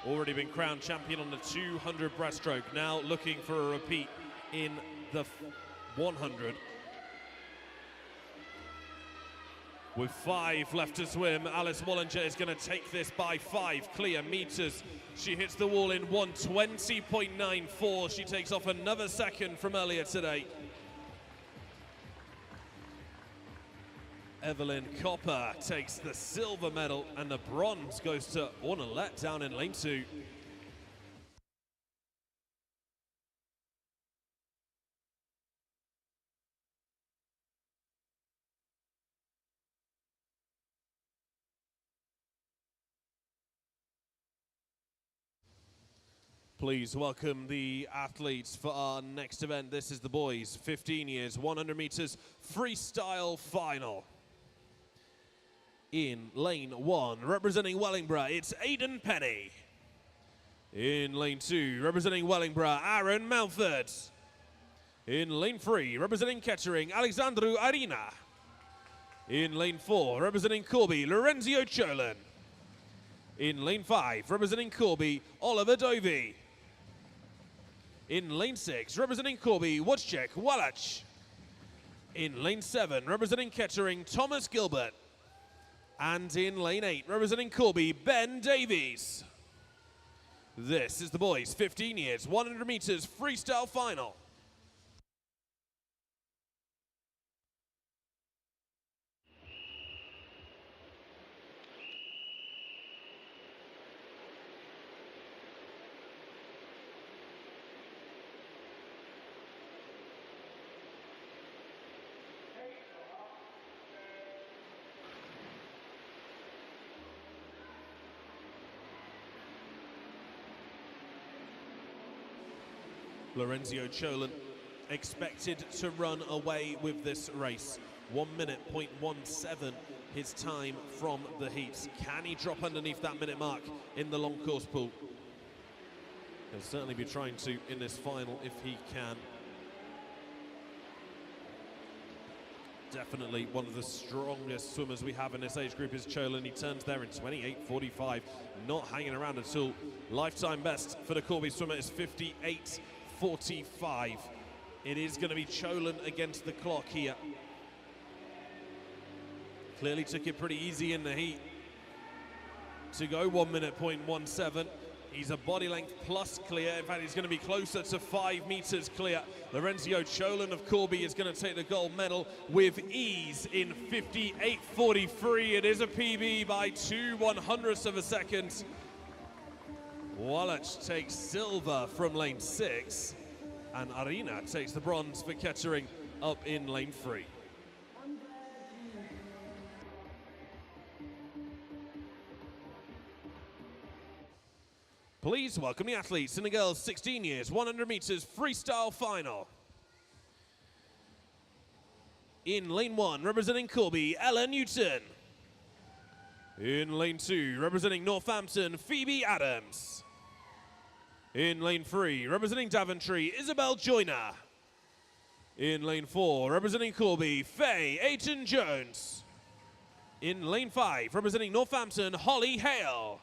Already been crowned champion on the 200 breaststroke. Now looking for a repeat in the 100. With 5 left to swim, Alice Wallinger is going to take this by 5 clear meters. She hits the wall in 1:20.94. She takes off another second from earlier today. Evelyn Copper takes the silver medal, and the bronze goes to Orna Lett down in lane 2. Please welcome the athletes for our next event. This is the boys 15 years, 100 meters freestyle final. In lane 1, representing Wellingborough, it's Aidan Penny. In lane 2, representing Wellingborough, Aaron Mountford. In lane 3, representing Kettering, Alexandru Arina. In lane 4, representing Corby, Lorenzio Cholan. In lane 5, representing Corby, Oliver Dovey. In lane 6, representing Corby, Wojciech Walacz. In lane 7, representing Kettering, Thomas Gilbert. And in lane 8, representing Corby, Ben Davies. This is the boys 15 years, 100 meters freestyle final. Lorenzio Cholan expected to run away with this race. 1:17 his time from the heats. Can he drop underneath that minute mark in the long course pool? He'll certainly be trying to in this final if he can. Definitely one of the strongest swimmers we have in this age group is Cholan. He turns there in 28.45, not hanging around at all. Lifetime best for the Corby swimmer is 58.45. It is going to be Cholan against the clock here. Clearly took it pretty easy in the heat to go 1:17. He's a body length plus clear. In fact, he's going to be closer to 5 meters clear. Lorenzio Cholan of Corby is going to take the gold medal with ease in 58.43. It is a PB by 2/100ths of a second. Walacz takes silver from lane 6, and Arina takes the bronze for Kettering up in lane 3. Please welcome the athletes in the girls 16 years, 100 meters freestyle final. In lane 1, representing Corby, Ella Newton. In lane 2, representing Northampton, Phoebe Adams. In lane 3, representing Daventry, Isabel Joyner. In lane 4, representing Corby, Faye Ayton-Jones. In lane 5, representing Northampton, Holly Hale.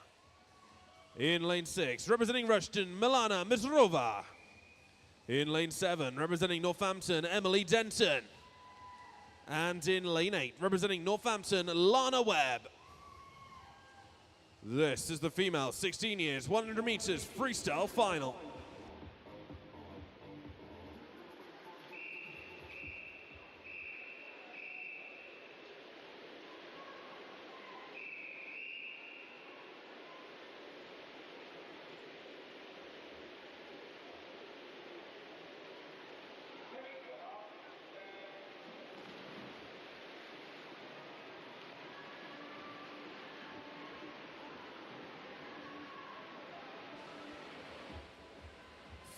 In lane 6, representing Rushden, Milana Mizrova. In lane 7, representing Northampton, Emily Denton. And in lane 8, representing Northampton, Lana Webb. This is the female 16 years, 100 meters freestyle final.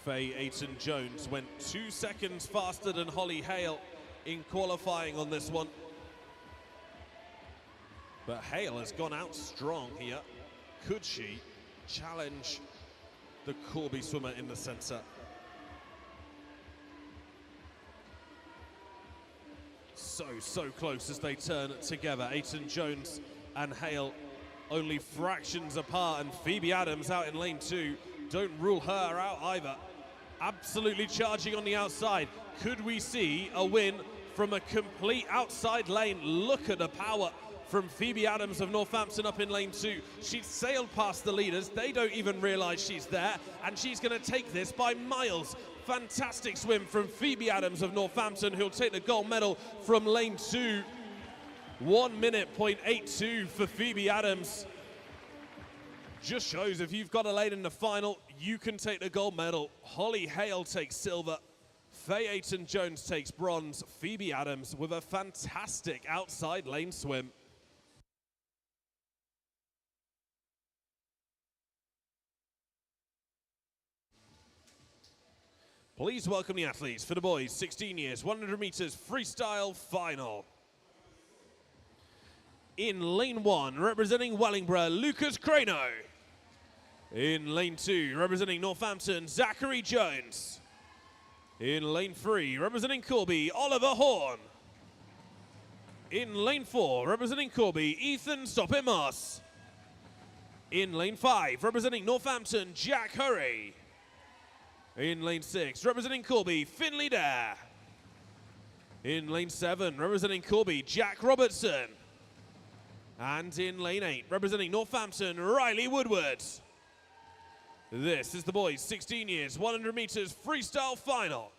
Faye Ayton-Jones went 2 seconds faster than Holly Hale in qualifying on this one. But Hale has gone out strong here. Could she challenge the Corby swimmer in the center? so close as they turn together. Aiton Jones and Hale only fractions apart, and Phoebe Adams out in lane 2. Don't rule her out either. Absolutely charging on the outside. Could we see a win from a complete outside lane? Look at the power from Phoebe Adams of Northampton up in lane 2. She's sailed past the leaders. They don't even realize she's there, and she's going to take this by miles. Fantastic swim from Phoebe Adams of Northampton, who'll take the gold medal from lane 2. 1 minute, 0.82 for Phoebe Adams. Just shows if you've got a lane in the final, you can take the gold medal. Holly Hale takes silver. Faye Aiton Jones takes bronze. Phoebe Adams with a fantastic outside lane swim. Please welcome the athletes for the boys, 16 years, 100 meters freestyle final. In lane 1, representing Wellingborough, Lucas Crano. In lane 2, representing Northampton, Zachary Jones. In lane 3, representing Corby, Oliver Horn. In lane 4, representing Corby, Ethan Soppin-Moss. In lane 5, representing Northampton, Jack Hurry. In lane 6, representing Corby, Finley Dare. In lane 7, representing Corby, Jack Robertson. And in lane 8, representing Northampton, Riley Woodward. This is the boys, 16 years, 100 meters freestyle final.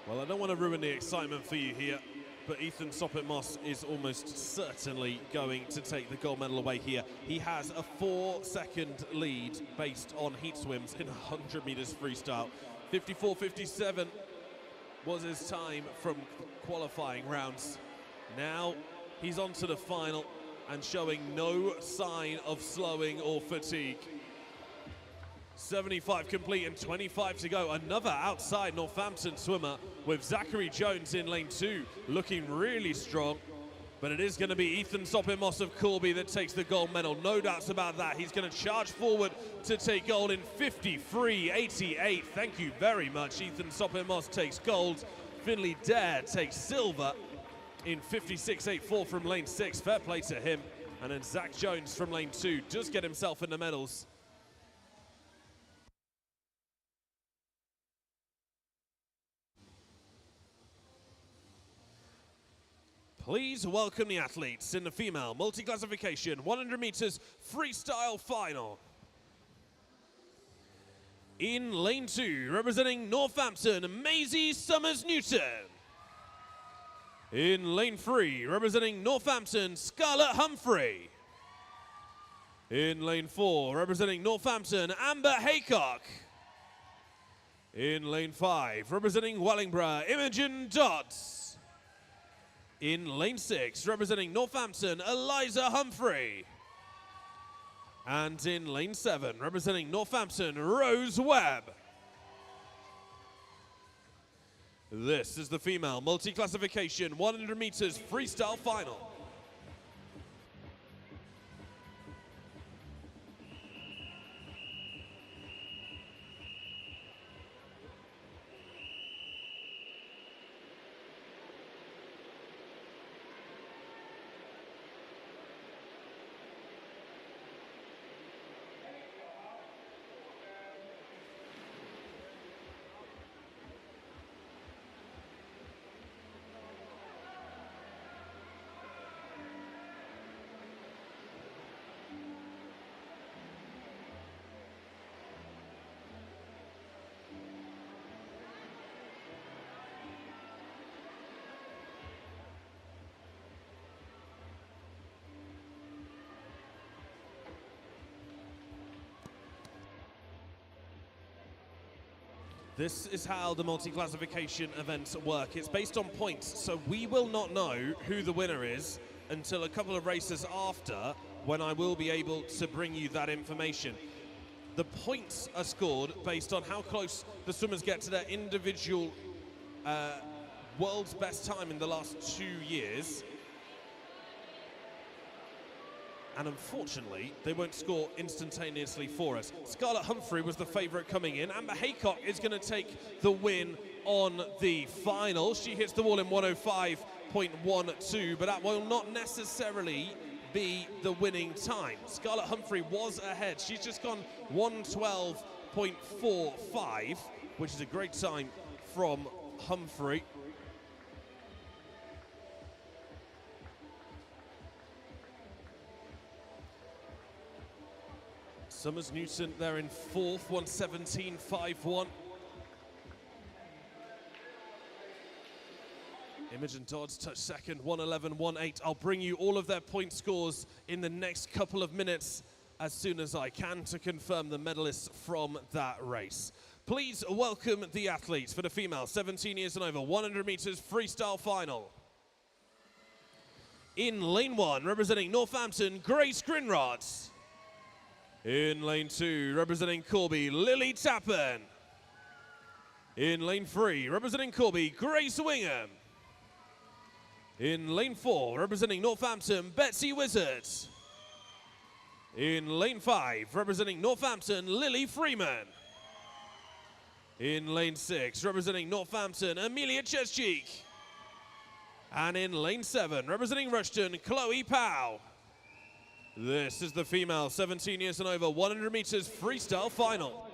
Well, I don't want to ruin the excitement for you here, but Ethan Soppin-Moss is almost certainly going to take the gold medal away here. He has a 4-second lead based on heat swims in 100 meters freestyle. 54.57 was his time from qualifying rounds. Now he's on to the final and showing no sign of slowing or fatigue. 75 complete and 25 to go. Another outside Northampton swimmer with Zachary Jones in lane 2, looking really strong. But it is going to be Ethan Soppin-Moss of Corby that takes the gold medal. No doubts about that. He's going to charge forward to take gold in 53.88. Thank you very much. Ethan Soppin-Moss takes gold. Finley Dare takes silver in 56.84 from lane 6. Fair play to him. And then Zach Jones from lane 2 does get himself in the medals. Please welcome the athletes in the female multi-classification 100 meters freestyle final. In lane 2, representing Northampton, Maisie Summers-Newton. In lane 3, representing Northampton, Scarlett Humphrey. In lane 4, representing Northampton, Amber Haycock. In lane 5, representing Wellingborough, Imogen Dodds. In lane 6, representing Northampton, Eliza Humphrey. And in lane 7, representing Northampton, Rose Webb. This is the female multi-classification 100 meters freestyle final. This is how the multi-classification events work. It's based on points, so we will not know who the winner is until a couple of races after, when I will be able to bring you that information. The points are scored based on how close the swimmers get to their individual world's best time in the last 2 years. And unfortunately, they won't score instantaneously for us. Scarlett Humphrey was the favourite coming in. Amber Haycock is going to take the win on the final. She hits the wall in 105.12, but that will not necessarily be the winning time. Scarlett Humphrey was ahead. She's just gone 112.45, which is a great time from Humphrey. Summers Newton, they're in fourth, 117.51. Imogen Dodds touch second, 111.18. I'll bring you all of their point scores in the next couple of minutes as soon as I can to confirm the medalists from that race. Please welcome the athletes for the female 17 years and over 100 meters freestyle final. In lane 1, representing Northampton, Grace Grinrod. In lane 2, representing Corby, Lily Tappan. In lane 3, representing Corby, Grace Wingham. In lane 4, representing Northampton, Betsy Wizard. In lane 5, representing Northampton, Lily Freeman. In lane 6, representing Northampton, Amelia Chescheek. And in lane 7, representing Rushden, Chloe Powell. This is the female 17 years and over 100 meters freestyle final.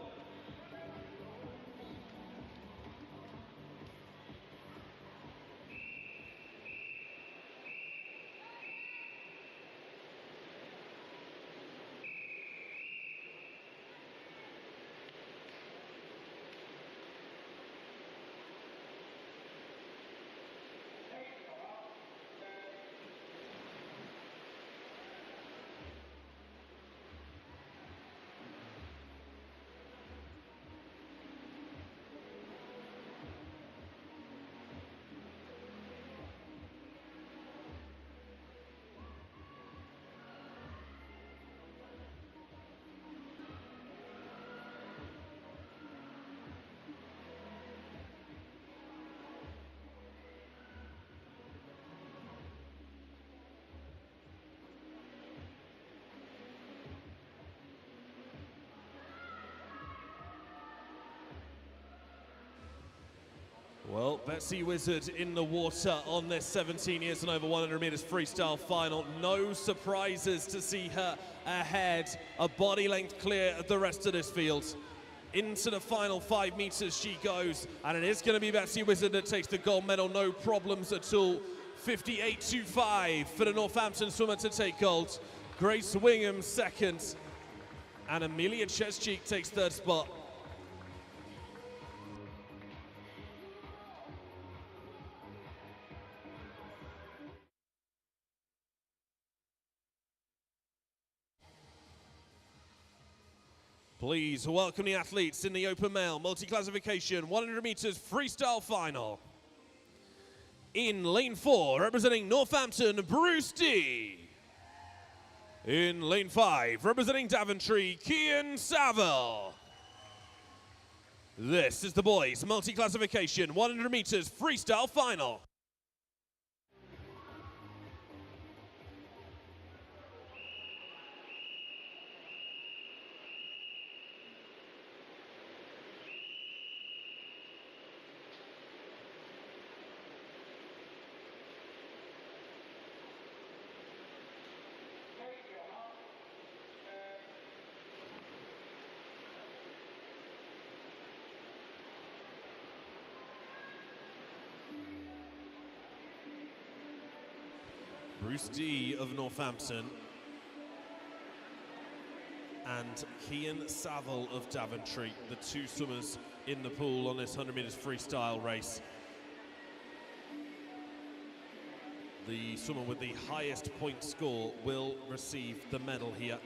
Well, Betsy Wizard in the water on this 17 years and over 100 meters freestyle final. No surprises to see her ahead, a body length clear of the rest of this field. Into the final 5 meters she goes, and it is going to be Betsy Wizard that takes the gold medal, no problems at all. 58.25 for the Northampton swimmer to take gold. Grace Wingham second, and Amelia Chescheek takes third spot. Please welcome the athletes in the open male multi-classification 100 meters freestyle final. In lane 4, representing Northampton, Bruce D. In lane 5, representing Daventry, Kian Saville. This is the boys multi-classification 100 meters freestyle final. Bruce D of Northampton and Kian Saville of Daventry, the two swimmers in the pool on this 100 meters freestyle race. The swimmer with the highest point score will receive the medal here.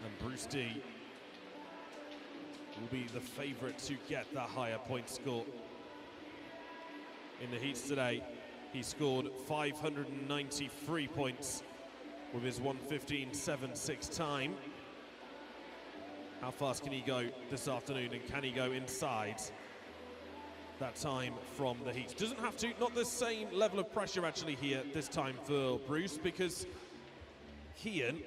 And Bruce D will be the favourite to get that higher point score. In the heats today, he scored 593 points with his 1:15.76 time. How fast can he go this afternoon, and can he go inside that time from the heats? Doesn't have to, not the same level of pressure actually here this time for Bruce, because Kian,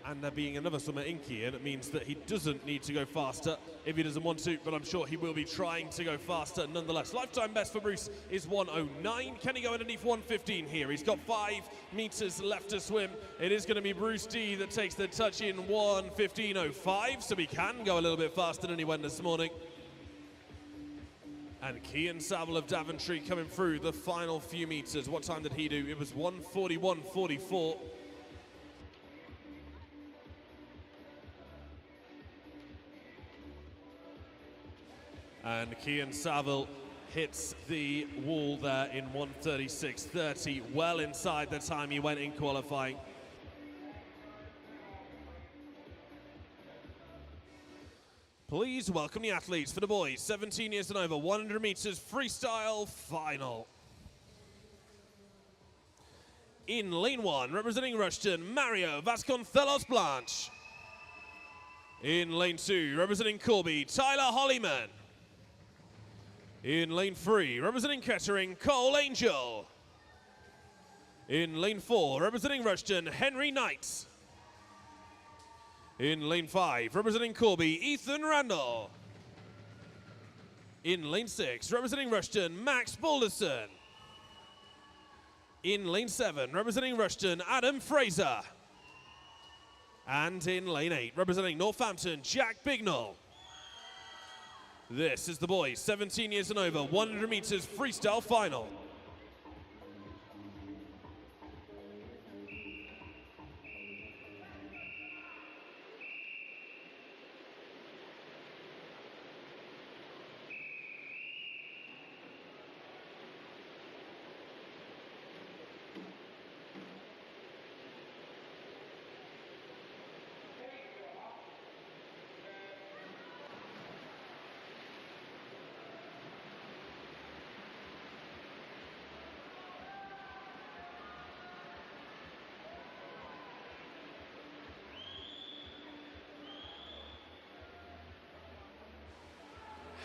and there being another swimmer in Kian, it means that he doesn't need to go faster if he doesn't want to, but I'm sure he will be trying to go faster nonetheless. Lifetime best for Bruce is 1:09. Can he go underneath 1:15 here? He's got 5 meters left to swim. It is going to be Bruce D that takes the touch in 1:15.05, so he can go a little bit faster than he went this morning. And Kian Saville of Daventry coming through the final few meters. What time did he do? It was 1:41.44. And Kian Saville hits the wall there in 1:36.30, well inside the time he went in qualifying. Please welcome the athletes for the boys, 17 years and over, 100 meters freestyle final. In lane 1, representing Rushden, Mario Vasconcelos Blanche. In lane 2, representing Corby, Tyler Hollyman. In lane 3, representing Kettering, Cole Angel. In lane 4, representing Rushden, Henry Knight. In lane 5, representing Corby, Ethan Randall. In lane 6, representing Rushden, Max Balderson. In lane 7, representing Rushden, Adam Fraser. And in lane 8, representing Northampton, Jack Bignell. This is the boys, 17 years and over, 100 meters freestyle final.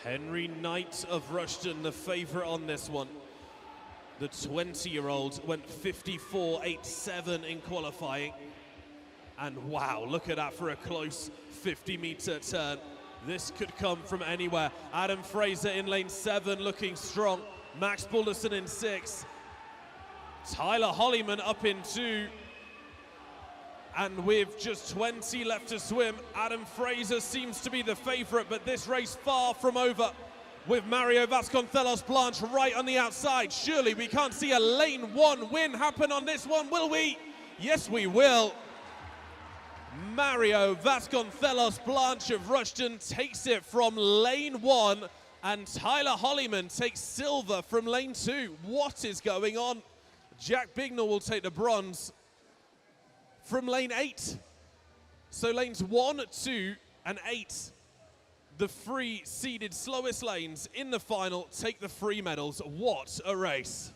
Henry Knight of Rushden, the favourite on this one. The 20-year-old went 54.87 in qualifying. And wow, look at that for a close 50-meter turn. This could come from anywhere. Adam Fraser in lane 7 looking strong. Max Balderson in 6. Tyler Hollyman up in 2. And with just 20 left to swim, Adam Fraser seems to be the favourite, but this race far from over with Mario Vasconcelos Blanche right on the outside. Surely we can't see a lane 1 win happen on this one, will we? Yes, we will. Mario Vasconcelos Blanche of Rushden takes it from lane 1, and Tyler Hollyman takes silver from lane 2. What is going on? Jack Bignell will take the bronze from lane 8. So lanes 1, 2, and 8, the 3 seeded slowest lanes in the final, take the 3 medals. What a race.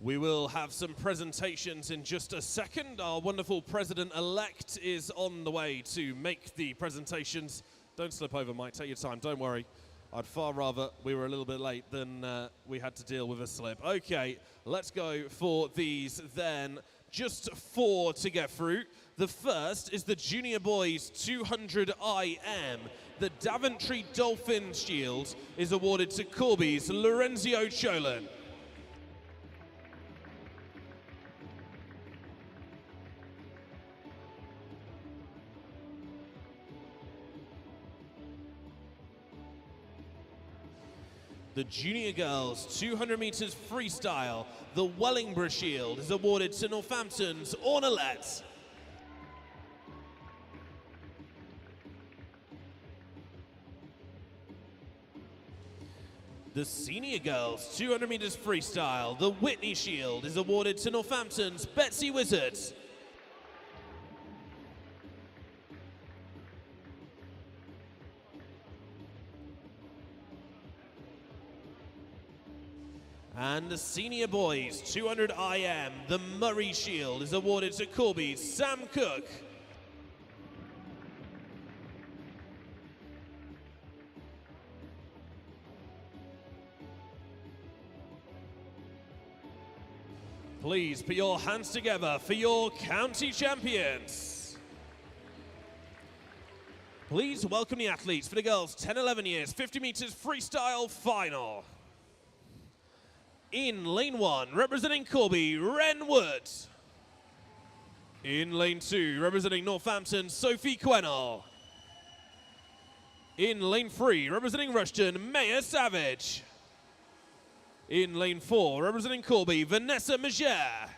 We will have some presentations in just a second. Our wonderful president-elect is on the way to make the presentations. Don't slip over, Mike. Take your time. Don't worry. I'd far rather we were a little bit late than we had to deal with a slip. Okay, let's go for these then. Just 4 to get through. The first is the Junior Boys 200 IM. The Daventry Dolphin Shield is awarded to Corby's Lorenzio Cholan. The Junior Girls 200 meters freestyle, the Wellingborough Shield is awarded to Northampton's Ornelette. The Senior Girls 200 meters freestyle, the Whitney Shield is awarded to Northampton's Betsy Wizard. And the Senior Boys 200 IM, the Murray Shield is awarded to Corby's Sam Cook. Please put your hands together for your county champions. Please welcome the athletes for the girls 10-11 years, 50 meters freestyle final. In lane 1, representing Corby, Ren Wood. In lane 2, representing Northampton, Sophie Quennell. In lane 3, representing Rushden, Maya Savage. In lane 4, representing Corby, Vanessa Magere.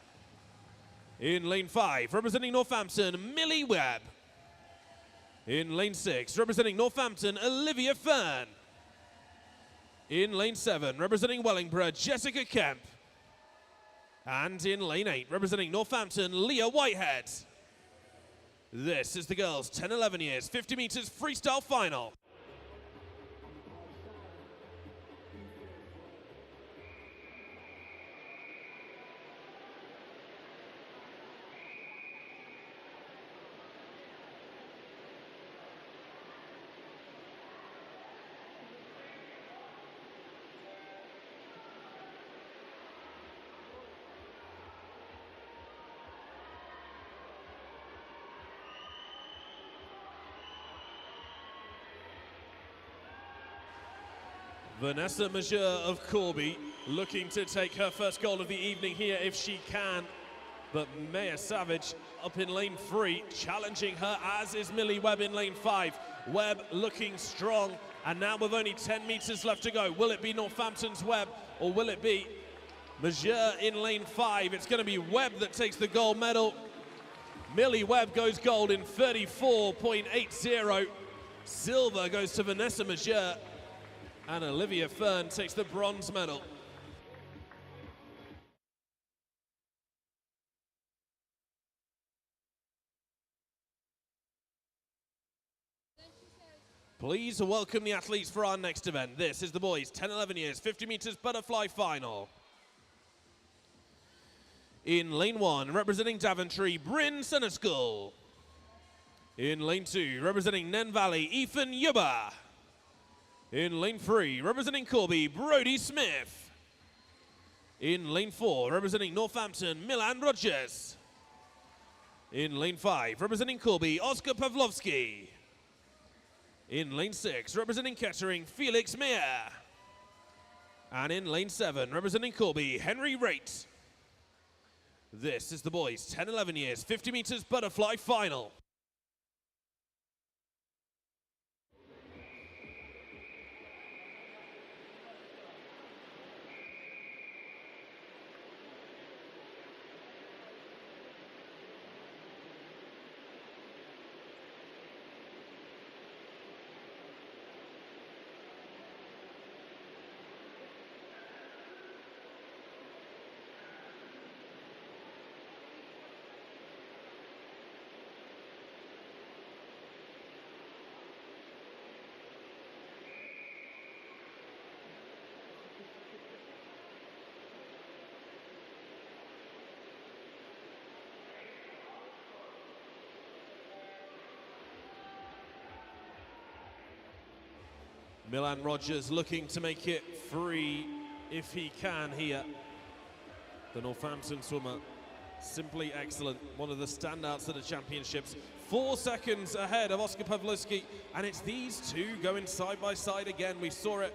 In lane 5, representing Northampton, Millie Webb. In lane 6, representing Northampton, Olivia Fern. In lane 7, representing Wellingborough, Jessica Kemp. And in lane 8, representing Northampton, Leah Whitehead. This is the girls 10-11 years, 50 meters freestyle final. Vanessa Magere of Corby looking to take her first goal of the evening here if she can. But Maya Savage up in lane 3, challenging her, as is Millie Webb in lane 5. Webb looking strong, and now with only 10 meters left to go, will it be Northampton's Webb, or will it be Magere in lane 5? It's going to be Webb that takes the gold medal. Millie Webb goes gold in 34.80. Silver goes to Vanessa Magere. And Olivia Fern takes the bronze medal. Please welcome the athletes for our next event. This is the boys 10-11 years, 50 meters butterfly final. In lane 1, representing Daventry, Bryn Seneskull. In lane 2, representing Nen Valley, Ethan Yuba. In lane 3, representing Corby, Brody Smith. In lane 4, representing Northampton, Milan Rogers. In lane 5, representing Corby, Oscar Pavlovsky. In lane 6, representing Kettering, Felix Meyer. And in lane 7, representing Corby, Henry Raitt. This is the boys 10-11 years, 50 meters butterfly final. Milan Rogers looking to make it free if he can here. The Northampton swimmer, simply excellent. One of the standouts of the championships. 4 seconds ahead of Oskar Pawlowski, and it's these two going side by side again. We saw it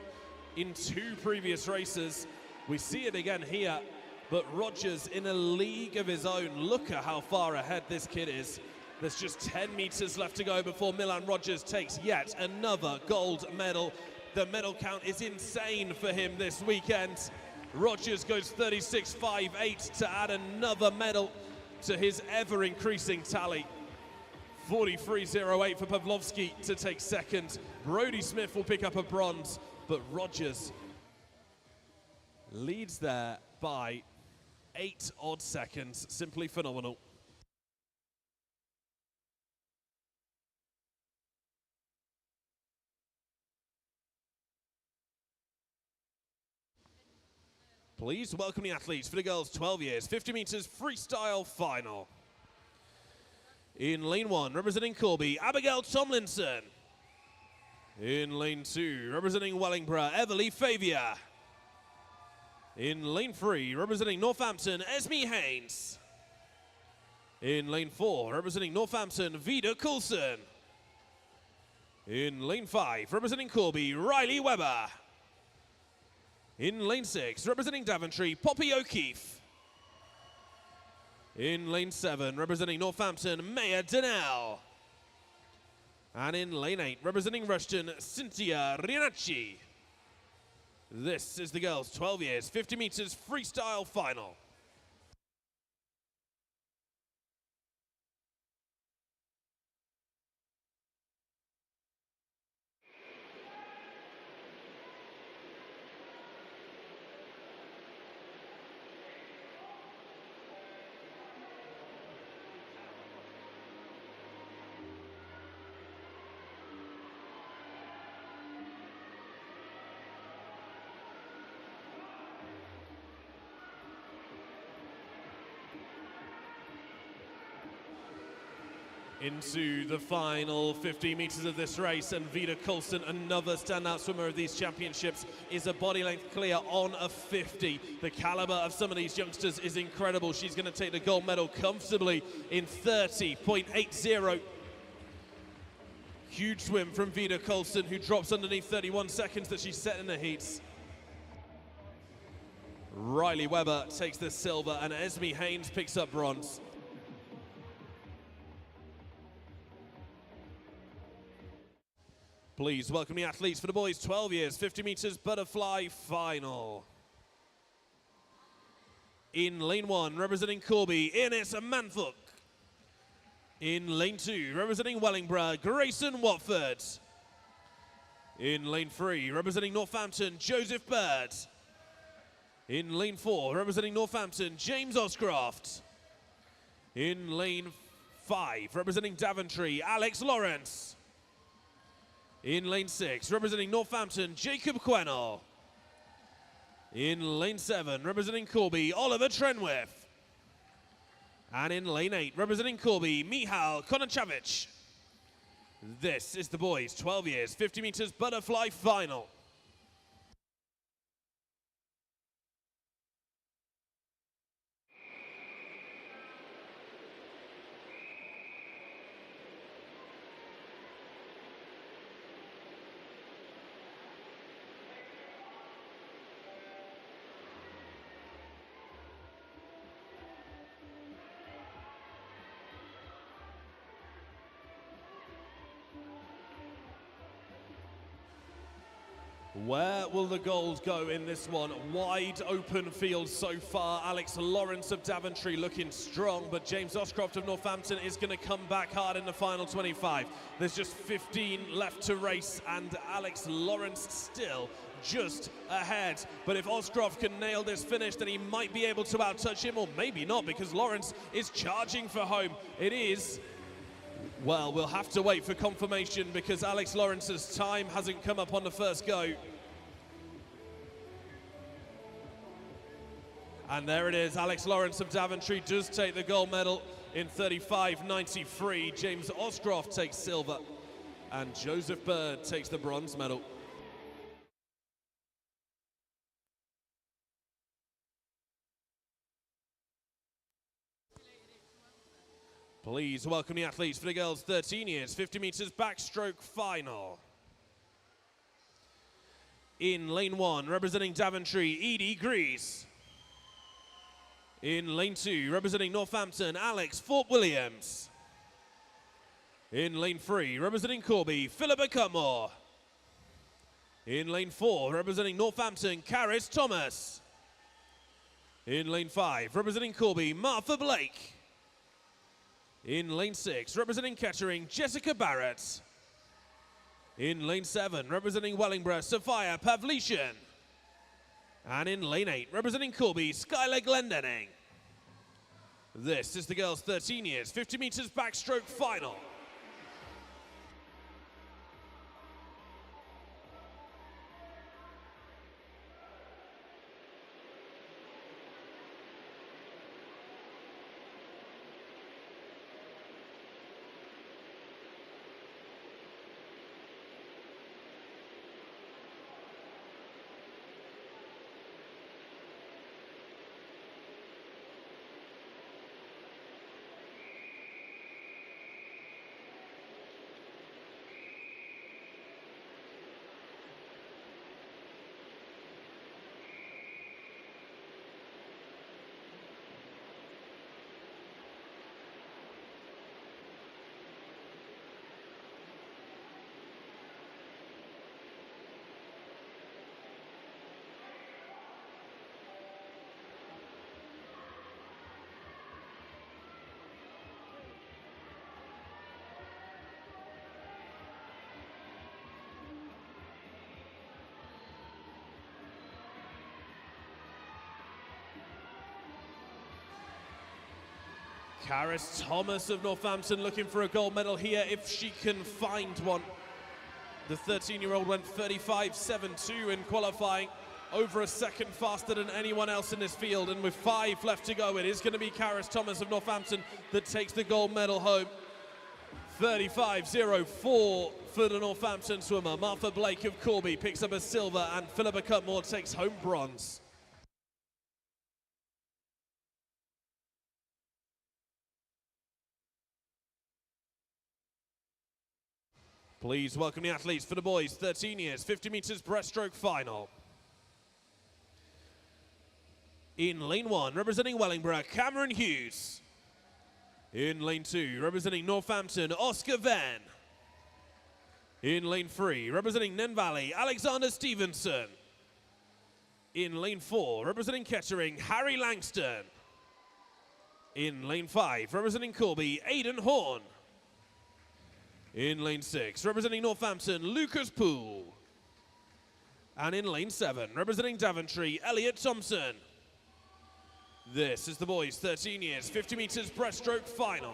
in 2 previous races. We see it again here, but Rogers in a league of his own. Look at how far ahead this kid is. There's just 10 meters left to go before Milan Rogers takes yet another gold medal. The medal count is insane for him this weekend. Rogers goes 36.58 to add another medal to his ever-increasing tally. 43.08 for Pawlowski to take second. Brodie Smith will pick up a bronze, but Rogers leads there by 8 odd seconds. Simply phenomenal. Please welcome the athletes for the girls 12 years, 50 meters freestyle final. In lane 1, representing Corby, Abigail Tomlinson. In lane 2, representing Wellingborough, Everly Favia. In lane 3, representing Northampton, Esme Haynes. In lane 4, representing Northampton, Vida Coulson. In lane 5, representing Corby, Riley Webber. In lane 6, representing Daventry, Poppy O'Keefe. In lane 7, representing Northampton, Maya Donnell. And in lane 8, representing Rushton, Cynthia Rianacci. This is the girls' 12 years, 50 meters freestyle final. Into the final 50 meters of this race, and Vida Coulson, another standout swimmer of these championships, is a body length clear on a 50. The caliber of some of these youngsters is incredible. She's going to take the gold medal comfortably in 30.80. Huge swim from Vida Coulson, who drops underneath 31 seconds that she set in the heats. Riley Webber takes the silver, and Esme Haynes picks up bronze. Please welcome the athletes for the boys 12 years, 50 meters butterfly final. In lane 1, representing Corby, Ines Manthuk. In lane 2, representing Wellingborough, Grayson Watford. In lane 3, representing Northampton, Joseph Bird. In lane 4, representing Northampton, James Oscroft. In lane 5, representing Daventry, Alex Lawrence. In lane 6, representing Northampton, Jacob Quennell. In lane 7, representing Corby, Oliver Trenwith. And in lane 8, representing Corby, Michal Konacevic. This is the boys 12 years, 50 meters butterfly final. Where will the gold go in this one? Wide open field so far. Alex Lawrence of Daventry looking strong, but James Oscroft of Northampton is going to come back hard in the final 25. There's just 15 left to race, and Alex Lawrence still just ahead. But if Oscroft can nail this finish, then he might be able to outtouch him, or maybe not, because Lawrence is charging for home. It is... Well, we'll have to wait for confirmation because Alex Lawrence's time hasn't come up on the first go. And there it is, Alex Lawrence of Daventry does take the gold medal in 35.93. James Oscroft takes silver, and Joseph Bird takes the bronze medal. Please welcome the athletes for the girls 13 years, 50 meters backstroke final. In lane 1, representing Daventry, Edie Grease. In lane 2, representing Northampton, Alex Fort Williams. In lane 3, representing Corby, Philippa Cutmore. In lane 4, representing Northampton, Caris Thomas. In lane 5, representing Corby, Martha Blake. In lane 6, representing Kettering, Jessica Barrett. In lane 7, representing Wellingborough, Sophia Pavlician. And in lane 8, representing Corby, Skylar Glendenning. This is the girls 13 years, 50 meters backstroke final. Caris Thomas of Northampton looking for a gold medal here if she can find one. The 13-year-old went 35.72 in qualifying, over a second faster than anyone else in this field, and with 5 left to go, it is going to be Caris Thomas of Northampton that takes the gold medal home. 35.04 for the Northampton swimmer. Martha Blake of Corby picks up a silver, and Philippa Cutmore takes home bronze. Please welcome the athletes for the boys, 13 years, 50 meters breaststroke final. In lane 1, representing Wellingborough, Cameron Hughes. In lane 2, representing Northampton, Oscar Venn. In lane 3, representing Nen Valley, Alexander Stevenson. In lane 4, representing Kettering, Harry Langston. In lane 5, representing Corby, Aidan Horn. In lane 6, representing Northampton, Lucas Poole. And in lane 7, representing Daventry, Elliot Thompson. This is the boys, 13 years, 50 meters breaststroke final.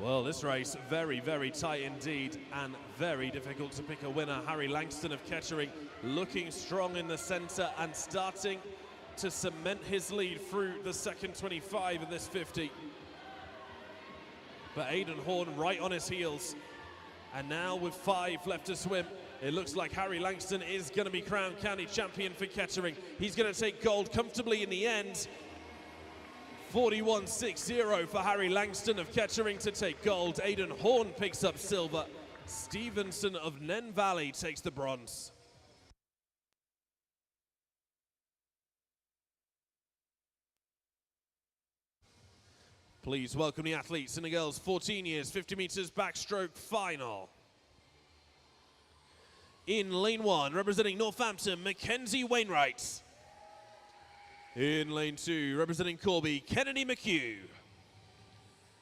Well, this race very, very tight indeed, and very difficult to pick a winner. Harry Langston of Kettering looking strong in the centre and starting to cement his lead through the second 25 of this 50. But Aidan Horn right on his heels. And now with 5 left to swim, it looks like Harry Langston is going to be crowned county champion for Kettering. He's going to take gold comfortably in the end. 41.60 for Harry Langston of Kettering to take gold. Aidan Horn picks up silver. Stevenson of Nen Valley takes the bronze. Please welcome the athletes in the girls 14 years, 50 meters backstroke final. In lane 1, representing Northampton, Mackenzie Wainwright. In lane 2, representing Corby, Kennedy McHugh.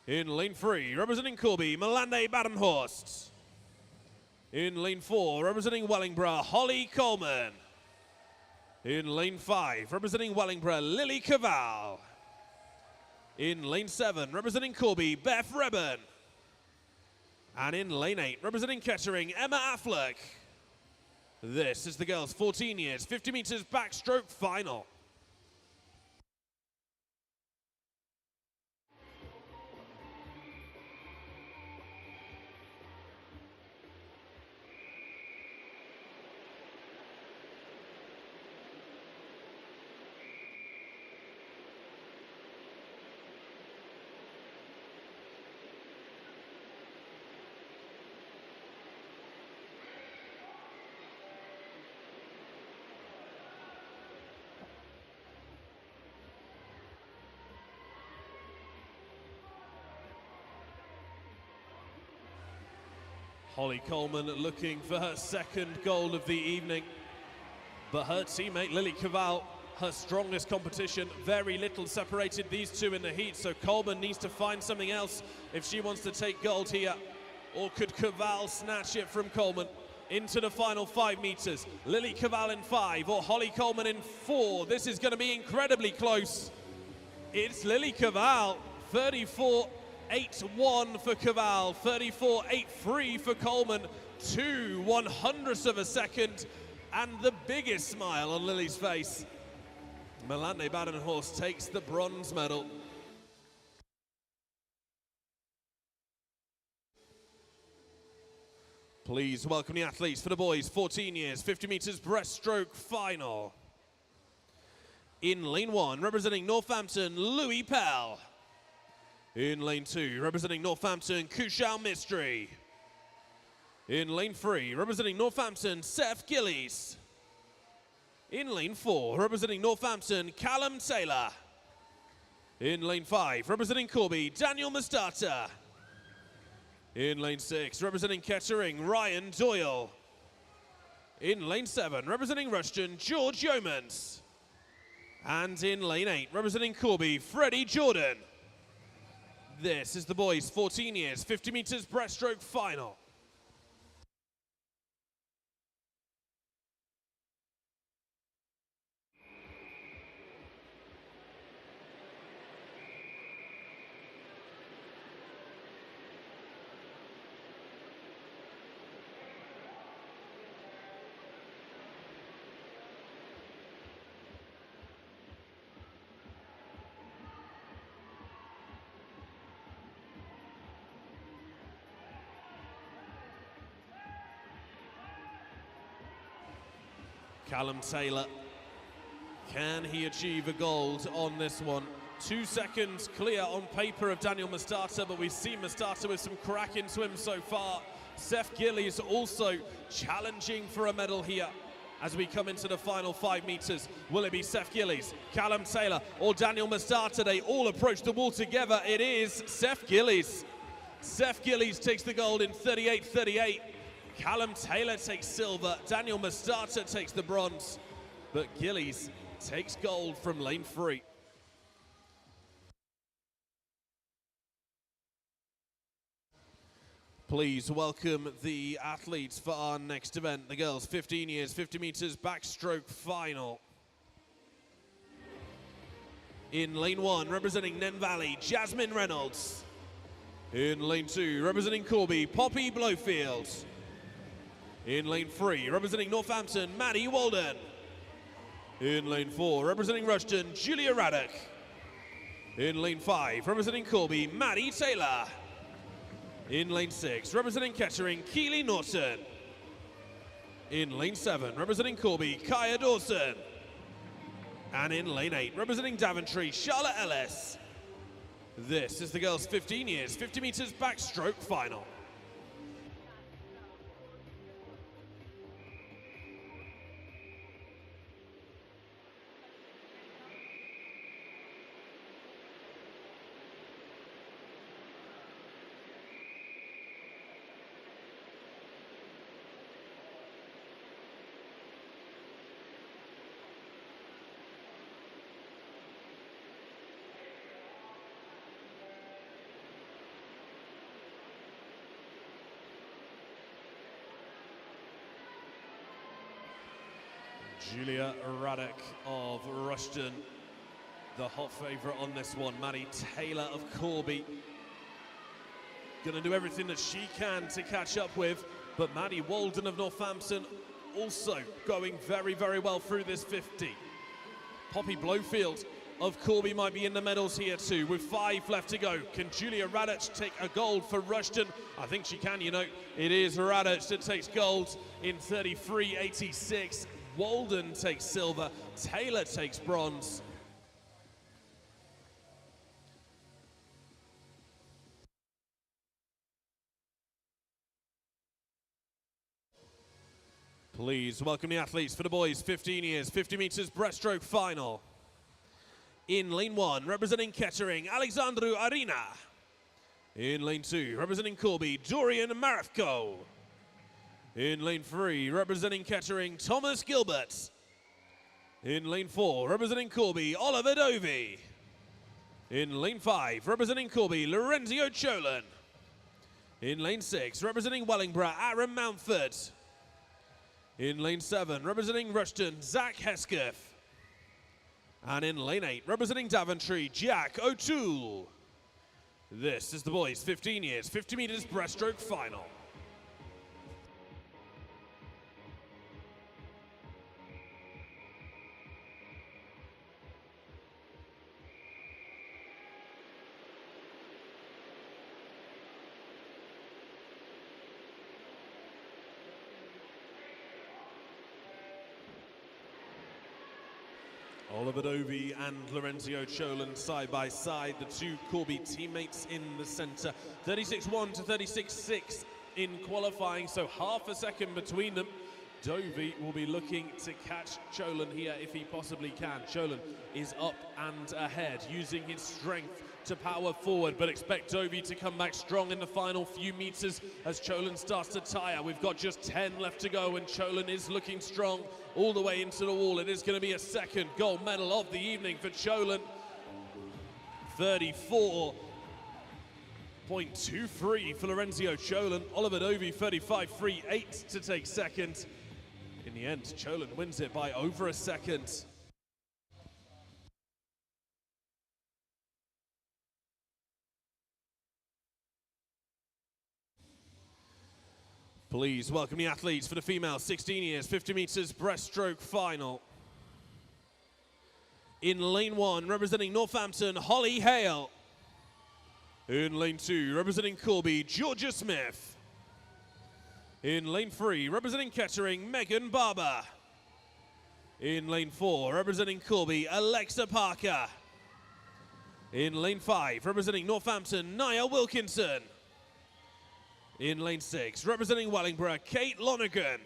In lane 3, representing Corby, Melande Badenhorst. In lane 4, representing Wellingborough, Holly Coleman. In lane 5, representing Wellingborough, Lily Cavall. In lane 7, representing Corby, Beth Rebben. And in lane 8, representing Kettering, Emma Affleck. This is the girls' 14 years, 50 meters backstroke final. Holly Coleman looking for her second goal of the evening. But her teammate Lily Cavall, her strongest competition, very little separated these two in the heat, so Coleman needs to find something else if she wants to take gold here. Or could Cavall snatch it from Coleman? Into the final 5 meters. Lily Cavall in 5 or Holly Coleman in 4. This is going to be incredibly close. It's Lily Cavall, 34.81 for Cavall, 34.83 for Coleman, 2/100ths of a second, and the biggest smile on Lily's face. Melande Badenhorst takes the bronze medal. Please welcome the athletes for the boys, 14 years, 50 meters breaststroke final. In lane 1, representing Northampton, Louis Pell. In lane 2, representing Northampton, Kushal Mistry. In lane 3, representing Northampton, Seth Gillies. In lane 4, representing Northampton, Callum Taylor. In lane 5, representing Corby, Daniel Mastata. In lane 6, representing Kettering, Ryan Doyle. In lane 7, representing Rushden, George Yeomans. And in lane 8, representing Corby, Freddie Jordan. This is the boys' 14 years, 50 meters breaststroke final. Callum Taylor, can he achieve a gold on this one? 2 seconds clear on paper of Daniel Mastata, but we've seen Mastata with some cracking swims so far. Seth Gillies also challenging for a medal here as we come into the final 5 meters. Will it be Seth Gillies, Callum Taylor, or Daniel Mastata? They all approach the wall together. It is Seth Gillies. Seth Gillies takes the gold in 38.38. Callum Taylor takes silver, Daniel Mastata takes the bronze, but Gillies takes gold from lane 3. Please welcome the athletes for our next event, the girls' 15 years, 50 meters backstroke final. In lane 1, representing Nen Valley, Jasmine Reynolds. In lane 2, representing Corby, Poppy Blowfield. In lane 3, representing Northampton, Maddie Walden. In lane 4, representing Rushden, Julia Raddock. In lane 5, representing Corby, Maddie Taylor. In lane 6, representing Kettering, Keely Norton. In lane 7, representing Corby, Kaya Dawson. And in lane 8, representing Daventry, Charlotte Ellis. This is the girls' 15 years, 50 meters backstroke final. Julia Raddock of Rushden the hot favourite on this one, Maddie Taylor of Corby. Going to do everything that she can to catch up with, but Maddie Walden of Northampton also going very, very well through this 50. Poppy Blowfield of Corby might be in the medals here too, with 5 left to go. Can Julia Radic take a gold for Rushden? I think she can, you know. It is Radic that takes gold in 33.86. Walden takes silver. Taylor takes bronze. Please welcome the athletes for the boys, 15 years, 50 meters breaststroke final. In lane 1, representing Kettering, Alexandru Arina. In lane 2, representing Corby, Dorian Marafko. In lane 3, representing Kettering, Thomas Gilbert. In lane 4, representing Corby, Oliver Dovey. In lane 5, representing Corby, Lorenzio Cholan. In lane 6, representing Wellingborough, Aaron Mountford. In lane 7, representing Rushden, Zach Hesketh. And in lane 8, representing Daventry, Jack O'Toole. This is the boys' 15 years, 50 meters breaststroke final. Oliver Dovey and Lorenzio Cholan side by side, the two Corby teammates in the center. 36.1 to 36.6 in qualifying, so half a second between them. Dovey will be looking to catch Cholan here if he possibly can. Cholan is up and ahead, using his strength to power forward, but expect Dovey to come back strong in the final few meters as Cholan starts to tire. We've got just 10 left to go, and Cholan is looking strong all the way into the wall. It is going to be a second gold medal of the evening for Cholan. 34.23 for Lorenzio Cholan. Oliver Dovey 35.38 to take second. In the end, Cholan wins it by over a second. Please welcome the athletes for the female 16 years, 50 meters breaststroke final. In lane 1, representing Northampton, Holly Hale. In lane 2, representing Corby, Georgia Smith. In lane 3, representing Kettering, Megan Barber. In lane 4, representing Corby, Alexa Parker. In lane 5, representing Northampton, Nia Wilkinson. In lane 6, representing Wellingborough, Kate Lonergan.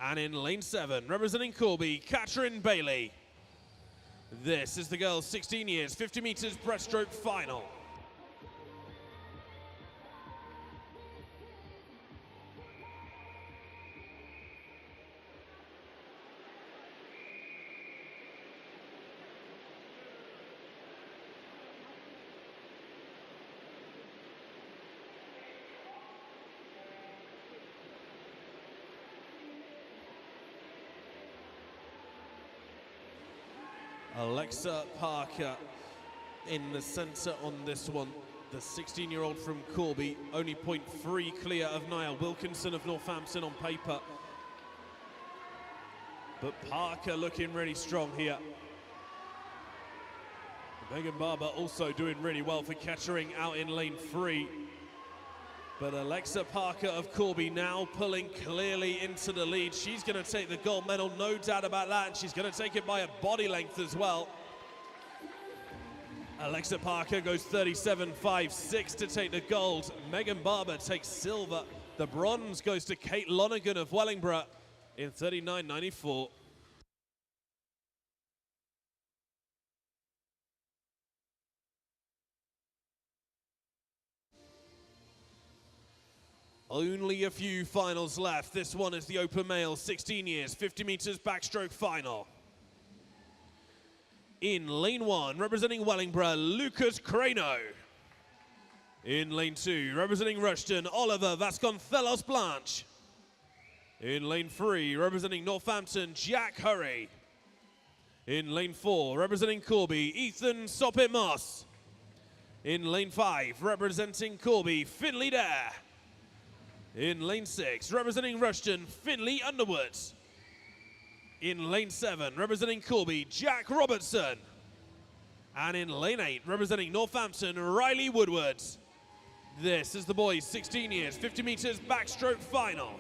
And in lane 7, representing Corby, Catherine Bailey. This is the girls' 16 years, 50 meters breaststroke final. Alexa Parker in the center on this one. The 16-year-old from Corby, only 0.3 clear of Nia Wilkinson of Northampton on paper. But Parker looking really strong here. Megan Barber also doing really well for Kettering out in lane 3. But Alexa Parker of Corby now pulling clearly into the lead. She's going to take the gold medal, no doubt about that, and she's going to take it by a body length as well. Alexa Parker goes 37.56 to take the gold. Megan Barber takes silver. The bronze goes to Kate Lonergan of Wellingborough in 39.94. Only a few finals left. This one is the open male, 16 years, 50 meters backstroke final. In lane 1, representing Wellingborough, Lucas Crano. In lane 2, representing Rushden, Oliver Vasconcelos Blanche. In lane 3, representing Northampton, Jack Hurry. In lane 4, representing Corby, Ethan Soppit-Moss. In lane 5, representing Corby, Finley Dare. In lane 6, representing Rushden, Finley Underwood. In lane 7, representing Corby, Jack Robertson. And in lane 8, representing Northampton, Riley Woodward. This is the boys 16 years, 50 meters backstroke final.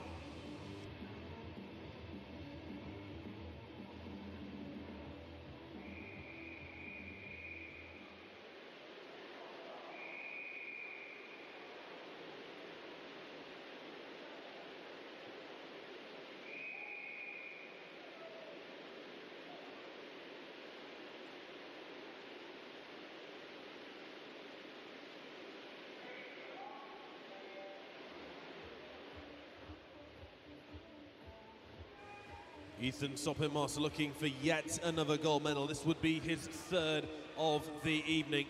Ethan Soppit-Moss looking for yet another gold medal. This would be his third of the evening.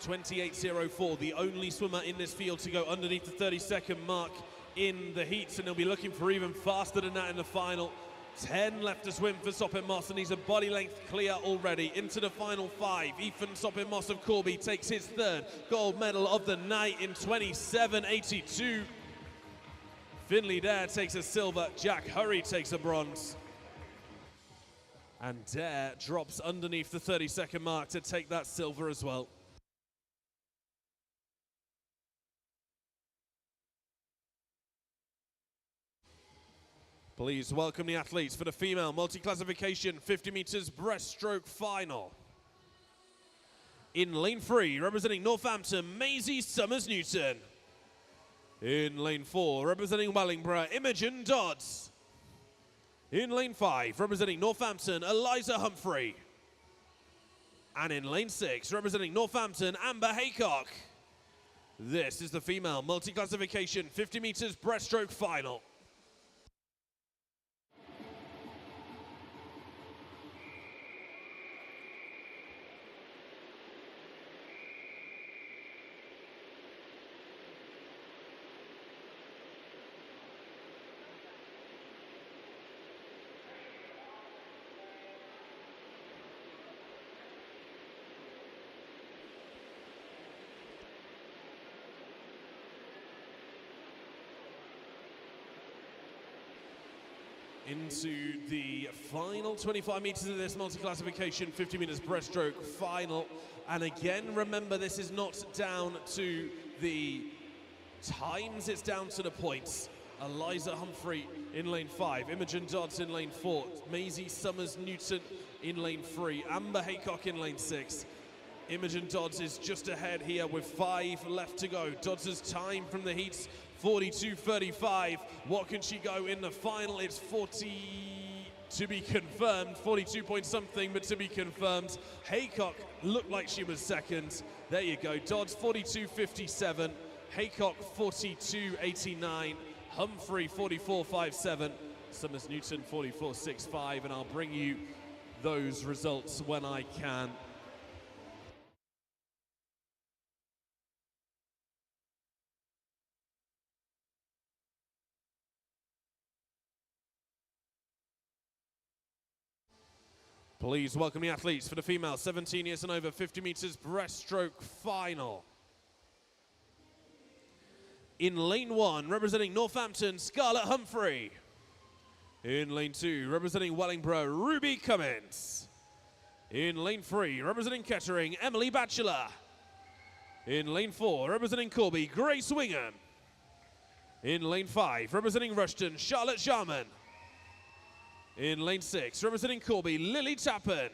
28.04, the only swimmer in this field to go underneath the 30-second mark in the heats, and he'll be looking for even faster than that in the final. 10 left to swim for Soppit-Moss, and he's a body length clear already. Into the final 5, Ethan Soppit-Moss of Corby takes his third gold medal of the night in 27.82. Finley Dare takes a silver, Jack Hurry takes a bronze. And Dare drops underneath the 30-second mark to take that silver as well. Please welcome the athletes for the female multi-classification 50 meters breaststroke final. In lane 3, representing Northampton, Maisie Summers-Newton. In lane 4, representing Wellingborough, Imogen Dodds. In lane 5, representing Northampton, Eliza Humphrey. And in lane 6, representing Northampton, Amber Haycock. This is the female multi-classification 50 meters breaststroke final. Into the final 25 meters of this multi-classification 50 meters breaststroke final. And again, remember, this is not down to the times, it's down to the points. Eliza Humphrey in lane 5, Imogen Dodds in lane 4, Maisie Summers-Newton in lane 3, Amber Haycock in lane 6. Imogen Dodds is just ahead here with 5 left to go. Dodds' time from the heats, 42.35. What can she go in the final? It's 40 to be confirmed, 42 point something, but to be confirmed. Haycock looked like she was second. There you go, Dodds 42.57, Haycock 42.89, Humphrey 44.57, Summers-Newton 44.65, and I'll bring you those results when I can. Please welcome the athletes for the female 17 years and over 50 meters breaststroke final. In lane 1, representing Northampton, Scarlett Humphrey. In lane 2, representing Wellingborough, Ruby Cummins. In lane 3, representing Kettering, Emily Batchelor. In lane 4, representing Corby, Grace Wingham. In lane 5, representing Rushden, Charlotte Jarman. In lane 6, representing Corby, Lily Tappan.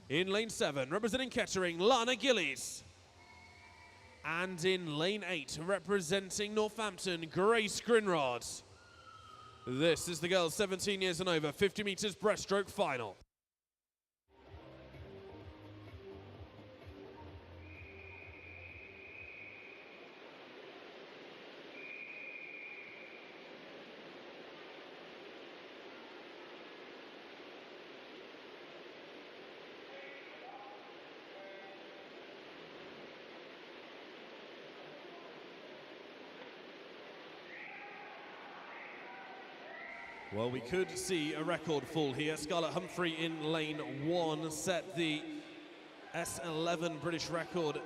In lane 7, representing Kettering, Lana Gillies. And in lane 8, representing Northampton, Grace Grinrod. This is the girls 17 years and over, 50 meters breaststroke final. Well, we could see a record fall here. Scarlett Humphrey in lane 1 set the S11 British record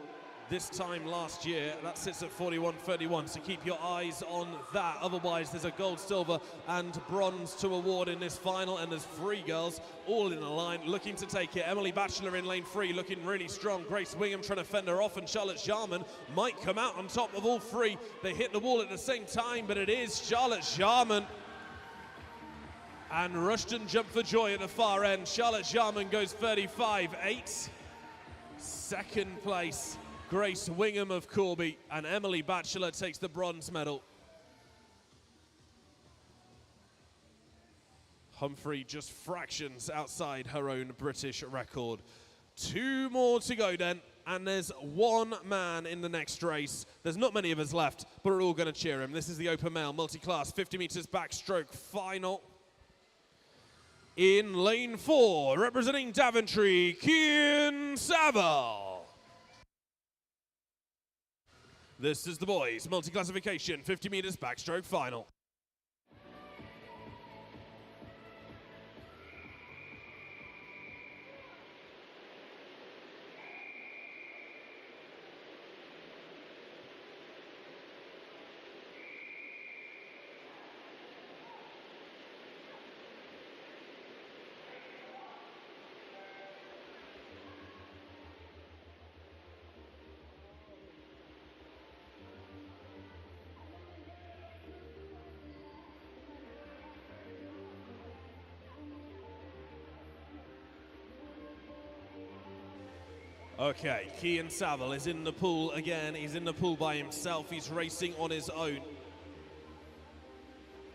this time last year. That sits at 41.31, so keep your eyes on that. Otherwise, there's a gold, silver and bronze to award in this final, and there's 3 girls all in a line looking to take it. Emily Batchelor in lane 3 looking really strong. Grace Wingham trying to fend her off, and Charlotte Jarman might come out on top of all 3. They hit the wall at the same time, but it is Charlotte Jarman. And Rushton jump for joy at the far end. Charlotte Jarman goes 35.8. Second place, Grace Wingham of Corby, and Emily Batchelor takes the bronze medal. Humphrey just fractions outside her own British record. 2 more to go then, and there's 1 man in the next race. There's not many of us left, but we're all going to cheer him. This is the Open Male Multi-Class 50 meters backstroke final. In lane 4, representing Daventry, Cian Saville. This is the boys' multi-classification 50 meters backstroke final. Okay, Cian Saville is in the pool again. He's in the pool by himself. He's racing on his own.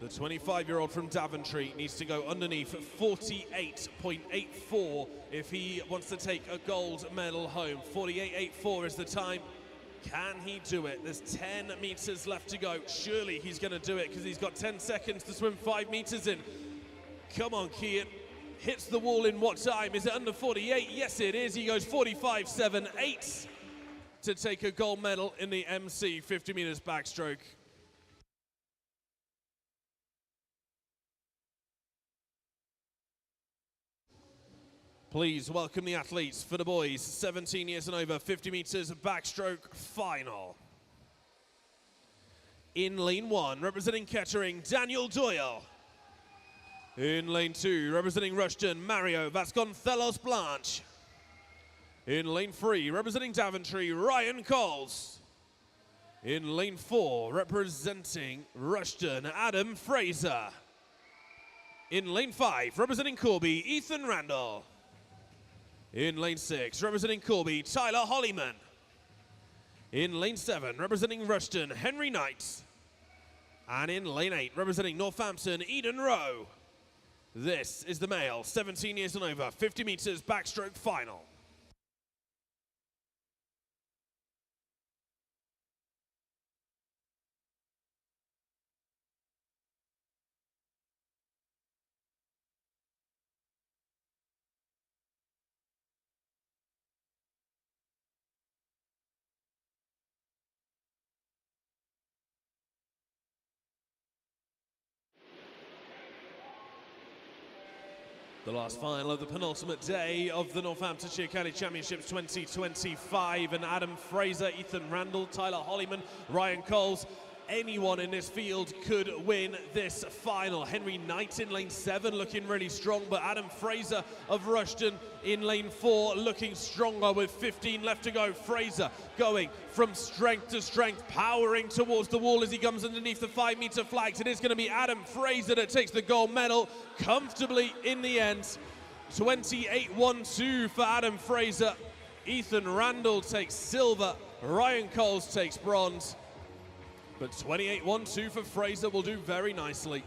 The 25-year-old from Daventry needs to go underneath 48.84 if he wants to take a gold medal home. 48.84 is the time. Can he do it? There's 10 meters left to go. Surely he's going to do it because he's got 10 seconds to swim 5 meters in. Come on, Cian. Hits the wall in what time? Is it under 48? Yes, it is. He goes 45.78 to take a gold medal in the MC 50 meters backstroke. Please welcome the athletes for the boys, 17 years and over, 50 meters backstroke final. In lane 1, representing Kettering, Daniel Doyle. In lane 2, representing Rushton, Mario Vasconcelos Blanche. In lane 3, representing Daventry, Ryan Coles. In lane 4, representing Rushton, Adam Fraser. In lane 5, representing Corby, Ethan Randall. In lane 6, representing Corby, Tyler Hollyman. In lane 7, representing Rushton, Henry Knight. And in lane 8, representing Northampton, Eden Rowe. This is the male, 17 years and over, 50 meters backstroke final. The last final of the penultimate day of the Northamptonshire County Championships 2025, and Adam Fraser, Ethan Randall, Tyler Hollyman, Ryan Coles, anyone in this field could win this final. Henry Knight in lane 7 looking really strong, but Adam Fraser of Rushton in lane 4 looking stronger with 15 left to go. Fraser going from strength to strength, powering towards the wall as he comes underneath the 5-meter flags. It is going to be Adam Fraser that takes the gold medal comfortably in the end. 28.12 for Adam Fraser. Ethan Randall takes silver. Ryan Coles takes bronze. But 28.12 for Fraser will do very nicely.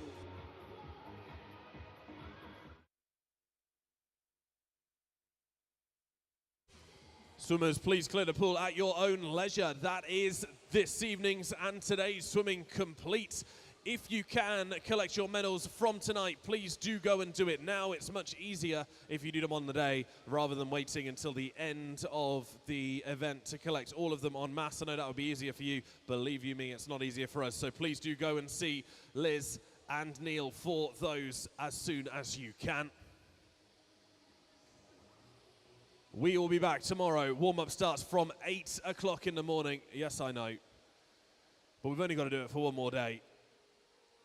Swimmers, please clear the pool at your own leisure. That is this evening's and today's swimming complete. If you can collect your medals from tonight, please do go and do it now. It's much easier if you do them on the day rather than waiting until the end of the event to collect all of them en masse. I know that would be easier for you. Believe you me, it's not easier for us. So please do go and see Liz and kneel for those as soon as you can. We will be back tomorrow. Warm-up starts from 8 o'clock in the morning. Yes, I know. But we've only got to do it for one more day.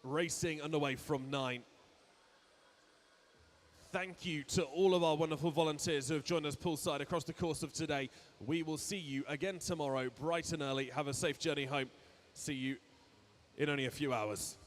Racing underway from 9. Thank you to all of our wonderful volunteers who have joined us poolside across the course of today. We will see you again tomorrow, bright and early. Have a safe journey home. See you in only a few hours.